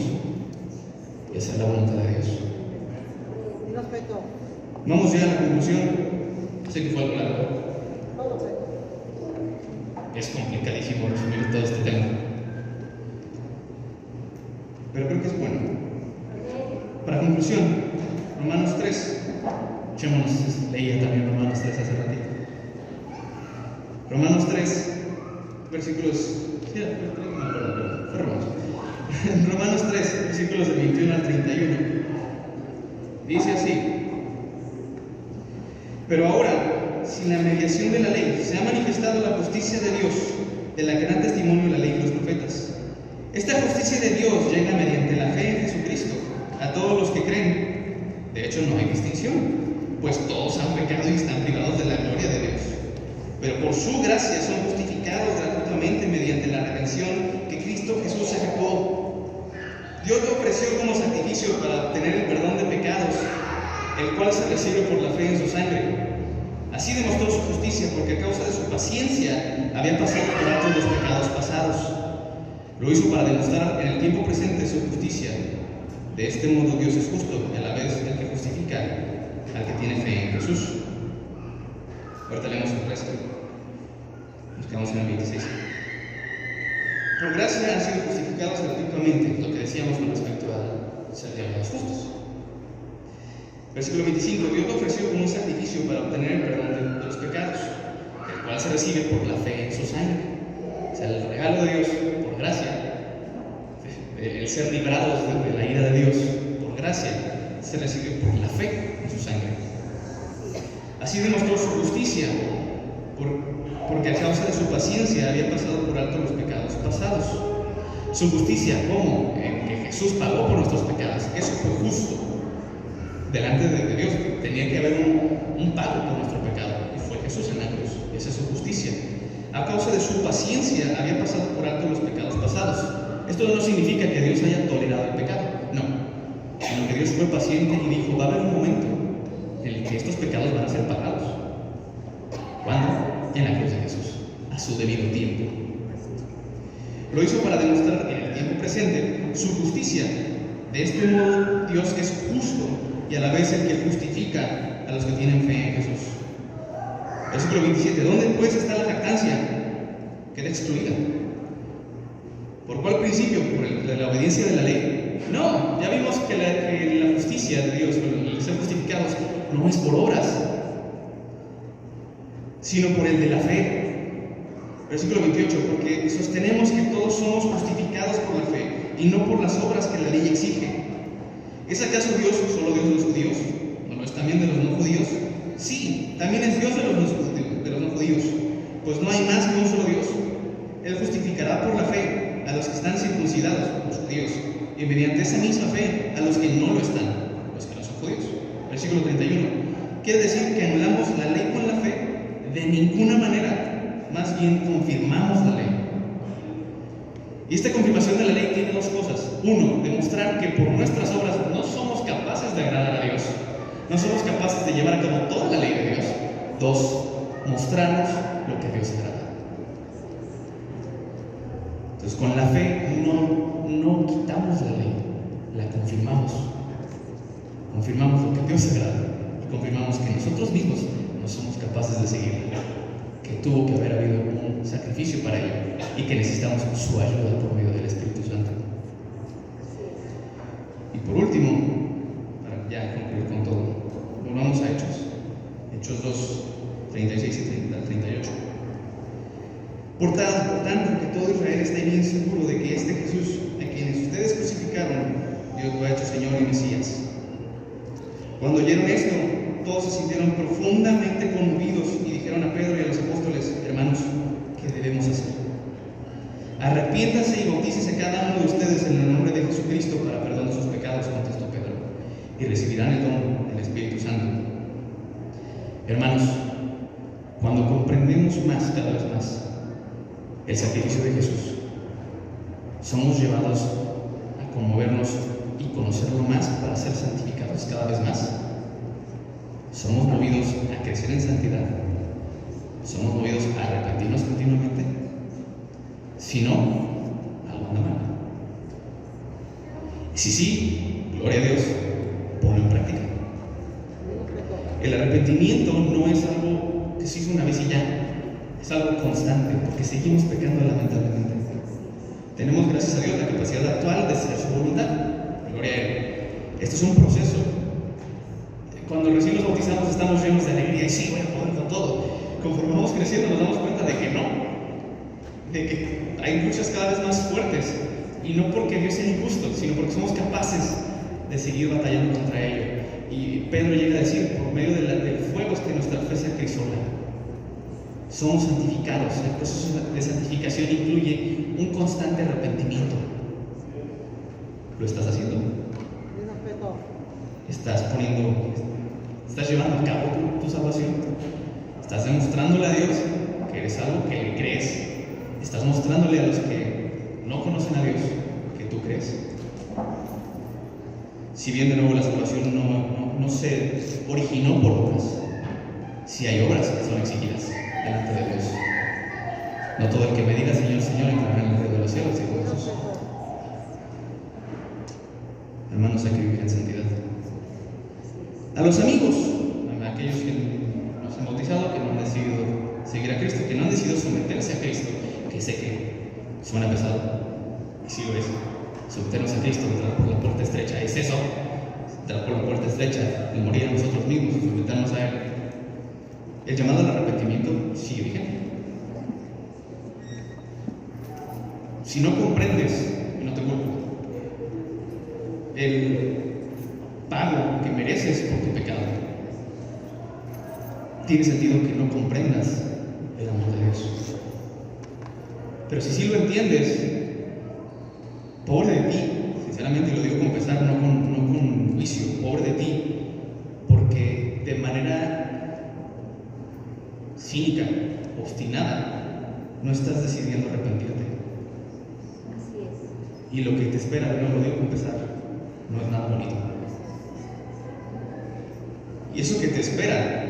y hacer la voluntad de Dios. Vamos ya a la conclusión. Sé que fue algo largo. Es complicadísimo resumir todo este tema, pero creo que es bueno. Para conclusión, Romanos 3. Echémonos, leía también Romanos 3 hace ratito. Romanos 3, versículos. Sí, fue Romanos. Romanos 3, versículos del 21 al 31. Dice así: pero ahora, sin la mediación de la ley, se ha manifestado la justicia de Dios, de la que dan testimonio la ley y los profetas. Esta justicia de Dios llega mediante la fe en Jesucristo a todos los que creen. De hecho, no hay distinción, pues todos han pecado y están privados de la gloria de Dios. Pero por su gracia son justificados gratuitamente mediante la redención que Cristo Jesús efectuó. Dios lo ofreció como sacrificio para obtener el perdón de pecados, el cual se recibe por la fe en su sangre. Así demostró su justicia, porque a causa de su paciencia había pasado por alto los pecados pasados. Lo hizo para demostrar en el tiempo presente su justicia. De este modo Dios es justo y a la vez el que justifica al que tiene fe en Jesús. Ahorita leemos el resto. Nos quedamos en el 26. Por gracia han sido justificados gratuitamente, lo que decíamos con respecto a ser llamados justos. Versículo 25. Dios lo ofreció como un sacrificio para obtener el perdón de los pecados, el cual se recibe por la fe en su sangre. O sea, el regalo de Dios por gracia, el ser librados de la ira de Dios por gracia, se recibe por la fe en su sangre. Así demostró su justicia, porque a causa de su paciencia había pasado por alto los pecados pasados. Su justicia, ¿cómo? En que Jesús pagó por nuestros pecados. Eso fue justo. Delante de Dios tenía que haber un pago por nuestro pecado, y fue Jesús en la cruz. Esa es su justicia. A causa de su paciencia había pasado por alto los pecados pasados. Esto no significa que Dios haya tolerado el pecado, no, sino que Dios fue paciente y dijo: va a haber un momento en el que estos pecados van a ser pagados. ¿Cuándo? En la cruz de Jesús, a su debido tiempo. Lo hizo para demostrar en el tiempo presente su justicia. De este modo Dios es justo y a la vez el que justifica a los que tienen fe en Jesús. Versículo 27. ¿Dónde pues está la jactancia? Queda excluida. ¿Por cuál principio? ¿Por la obediencia de la ley? No, ya vimos que la justicia de Dios, el ser justificados, no es por obras, sino por el de la fe. Versículo 28. Porque sostenemos que todos somos justificados por la fe y no por las obras que la ley exige. ¿Es acaso Dios solo Dios de los judíos? ¿No lo es también de los no judíos? Sí, también es Dios de los no judíos, pues no hay más que un solo Dios. Él justificará por la fe a los que están circuncidados, los judíos, y mediante esa misma fe a los que no lo están, los que no son judíos. Versículo 31. Quiere decir que anulamos la ley con la fe de ninguna manera, más bien confirmamos la ley. Y esta confirmación de la ley tiene dos cosas. Uno, demostrar que por nuestras obras no somos capaces de agradar a Dios. No somos capaces de llevar a cabo toda la ley de Dios. Dos, mostrarnos lo que Dios agrada. Entonces, con la fe no quitamos la ley, la confirmamos. Confirmamos lo que Dios agrada y confirmamos que nosotros mismos no somos capaces de seguir la ley, que tuvo que haber habido un sacrificio para ello y que necesitamos su ayuda por medio del Espíritu Santo. Y por último, para ya concluir con todo, Por tanto, que todo Israel esté bien seguro de que este Jesús, a quienes ustedes crucificaron, Dios lo ha hecho Señor y Mesías. Cuando oyeron esto, todos se sintieron profundamente conmovidos y dijeron a Pedro y a los apóstoles: hermanos, ¿qué debemos hacer? Arrepiéntanse y bautícese cada uno de ustedes en el nombre de Jesucristo para perdón de sus pecados, contestó Pedro, y recibirán el don del Espíritu Santo. Hermanos, cuando comprendemos cada vez más el sacrificio de Jesús, somos llevados a conmovernos y conocerlo más para ser santificados cada vez más. Somos movidos a crecer en santidad. Somos movidos a arrepentirnos continuamente. Si no, algo anda mal. Si sí, gloria a Dios, ponlo en práctica. El arrepentimiento no es algo que se hizo una vez y ya, es algo constante, porque seguimos pecando lamentablemente. Tenemos, gracias a Dios, la capacidad actual de hacer su voluntad. Gloria a Él. Esto es un proceso. Cuando recién nos bautizamos estamos llenos de alegría y sí, voy a poder con todo. Conforme vamos creciendo nos damos cuenta de que no, de que hay luchas cada vez más fuertes, y no porque Dios sea injusto, sino porque somos capaces de seguir batallando contra ello. Y Pedro llega a decir: por medio del fuego es que nuestra fe se acrisola. Somos santificados. El proceso de santificación incluye un constante arrepentimiento. ¿Lo estás haciendo? ¿Estás llevando a cabo tu salvación? ¿Estás demostrándole a Dios que eres algo que le crees? ¿Estás mostrándole a los que no conocen a Dios que tú crees? Si bien de nuevo la salvación no se originó por obras, si hay obras que son exigidas delante de Dios. No todo el que me diga Señor, Señor entrará en el reino de los cielos, dijo Jesús. Hermanos, hay que vivir en santidad. A los amigos, a aquellos que nos han bautizado, que no han decidido seguir a Cristo, que no han decidido someterse a Cristo, que sé que suena pesado, y sí lo es. Someternos a Cristo, entrar por la puerta estrecha, es eso, entrar por la puerta estrecha, el morir a nosotros mismos, someternos a Él. El llamado al arrepentimiento sigue vigente. Si no comprendes, y no te culpo, el pago que mereces por tu pecado, tiene sentido que no comprendas el amor de Dios. Pero si sí lo entiendes, pobre de ti, sinceramente lo digo con pesar, no con juicio, pobre de ti, porque de manera cínica, obstinada, no estás decidiendo arrepentirte. Así es. Y lo que te espera, de nuevo lo digo con pesar, no es nada bonito. Y eso que te espera,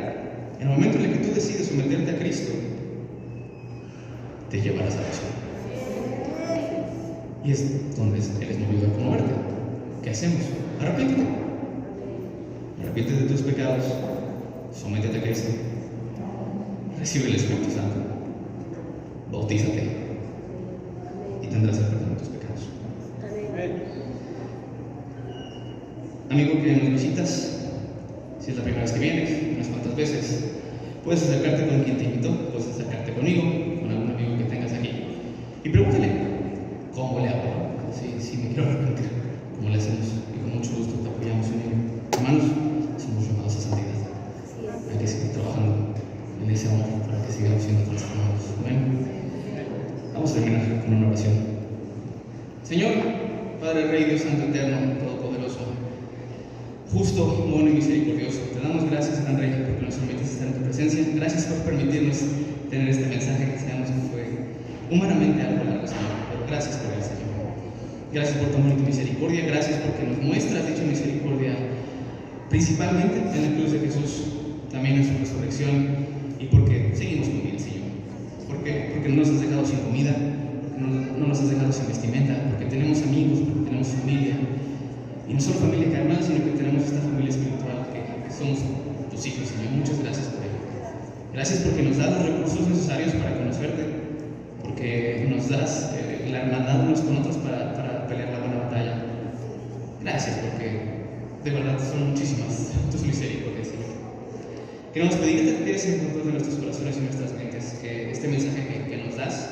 en el momento en el que tú decides someterte a Cristo, te lleva a la salvación. Y es donde Él es movido a conmoverte. ¿Qué hacemos? Arrepiéntete. Arrepiéntete de tus pecados, sométete a Cristo, recibe el Espíritu Santo, bautízate y tendrás el perdón de tus pecados. Amigo que nos visitas, si es la primera vez que vienes, unas cuantas veces, puedes acercarte con quien te invitó, puedes acercarte conmigo, con algún amigo que tengas aquí, y pregúntale: ¿cómo le hago? Si me quiero arrepentir, ¿cómo le hacemos? Y con mucho gusto te apoyamos en ello. Hermanos, somos llamados a santidad. Hay que seguir trabajando en ese amor para que sigamos siendo transformados. Bueno, vamos a terminar con una oración. Señor, Padre, Rey, Dios Santo, Eterno, Todopoderoso, justo, bueno y misericordioso, te damos gracias, Gran Rey, porque nos permites estar en tu presencia. Gracias por permitirnos tener este mensaje que sabemos que fue humanamente algo largo, Señor, pero gracias por él, Señor. Gracias por tu amor y tu misericordia. Gracias porque nos muestras dicha misericordia principalmente en la cruz de Jesús, también en su resurrección, y porque seguimos con vida, Señor. Porque no nos has dejado sin comida, no nos has dejado sin vestimenta, porque tenemos amigos, porque tenemos familia, y no solo familia carnal, sino que tenemos esta familia espiritual que somos tus hijos, Señor. Muchas gracias por ello. Gracias porque nos das los recursos necesarios para conocerte, porque nos das la hermandad unos con otros para pelear la buena batalla. Gracias porque de verdad son muchísimas tus misericordias, Señor. Queremos pedirte que quedes en control de nuestros corazones y nuestras mentes, que este mensaje que nos das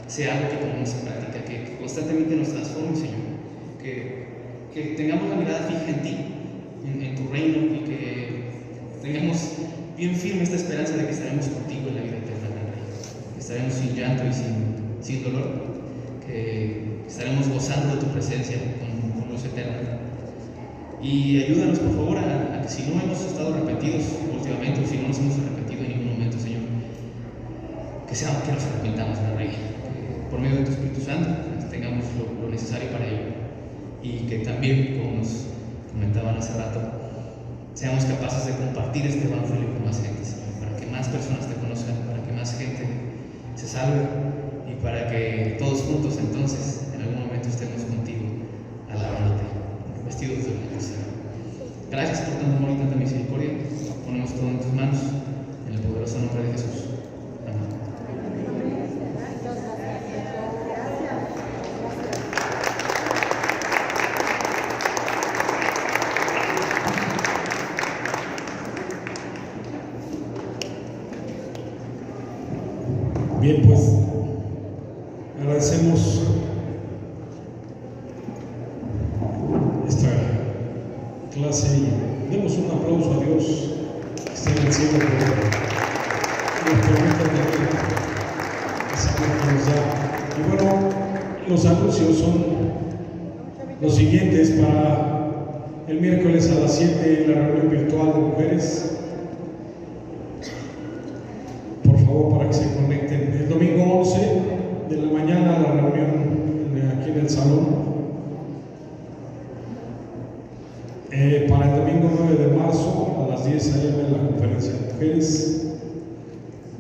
sea algo que pongamos en práctica, que constantemente nos transforme, Señor, que tengamos la mirada fija en ti, en tu reino, y que tengamos bien firme esta esperanza de que estaremos contigo en la vida eterna, Rey. Que estaremos sin llanto y sin dolor, que estaremos gozando de tu presencia con luz eterna. Y ayúdanos, por favor, a que si no hemos estado arrepentidos últimamente, o si no nos hemos arrepentido en ningún momento, Señor, que nos arrepentamos, Rey, que por medio de tu Espíritu Santo tengamos lo necesario para ello, y que también, como nos comentaban hace rato, seamos capaces de compartir este evangelio con más gente, Señor, para que más personas te conozcan, para que más gente se salve, y para que todos juntos entonces en algún momento estemos contigo alabándote, vestidos de blanco, Señor. Gracias por tanto amor y tanta misericordia. Ponemos todo en tus manos, en el poderoso nombre de Jesús. Amén. Bien, pues agradecemos esta clase y demos un aplauso a Dios que está en el cielo por nos permite tener esa que nos da. Y bueno, los anuncios son los siguientes: para el miércoles a las 7 la reunión virtual de mujeres. Por favor, para que se conecten. El domingo 11 de la mañana la reunión aquí en el salón. Para el domingo 9 de marzo a las 10 a.m. la conferencia de mujeres.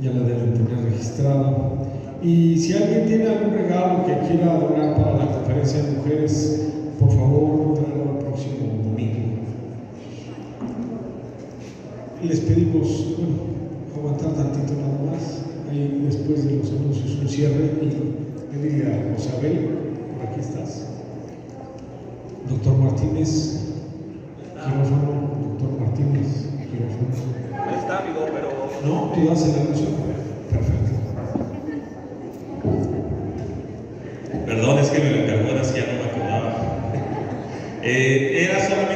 Ya la deben tener registrada. Y si alguien tiene algún regalo que quiera donar para la conferencia de mujeres, por favor, tráelo el próximo domingo. Y les pedimos, aguantar tantito nada más. Ahí después de los anuncios un cierre y pedirle a Josabel, por aquí estás. Doctor Martínez, quirófano. Doctor Martínez, quirófano. Ahí está, amigo, pero... No, tú das el anuncio. Perfecto. Perdón, es que me lo encargó, así ya no me acordaba. Era solamente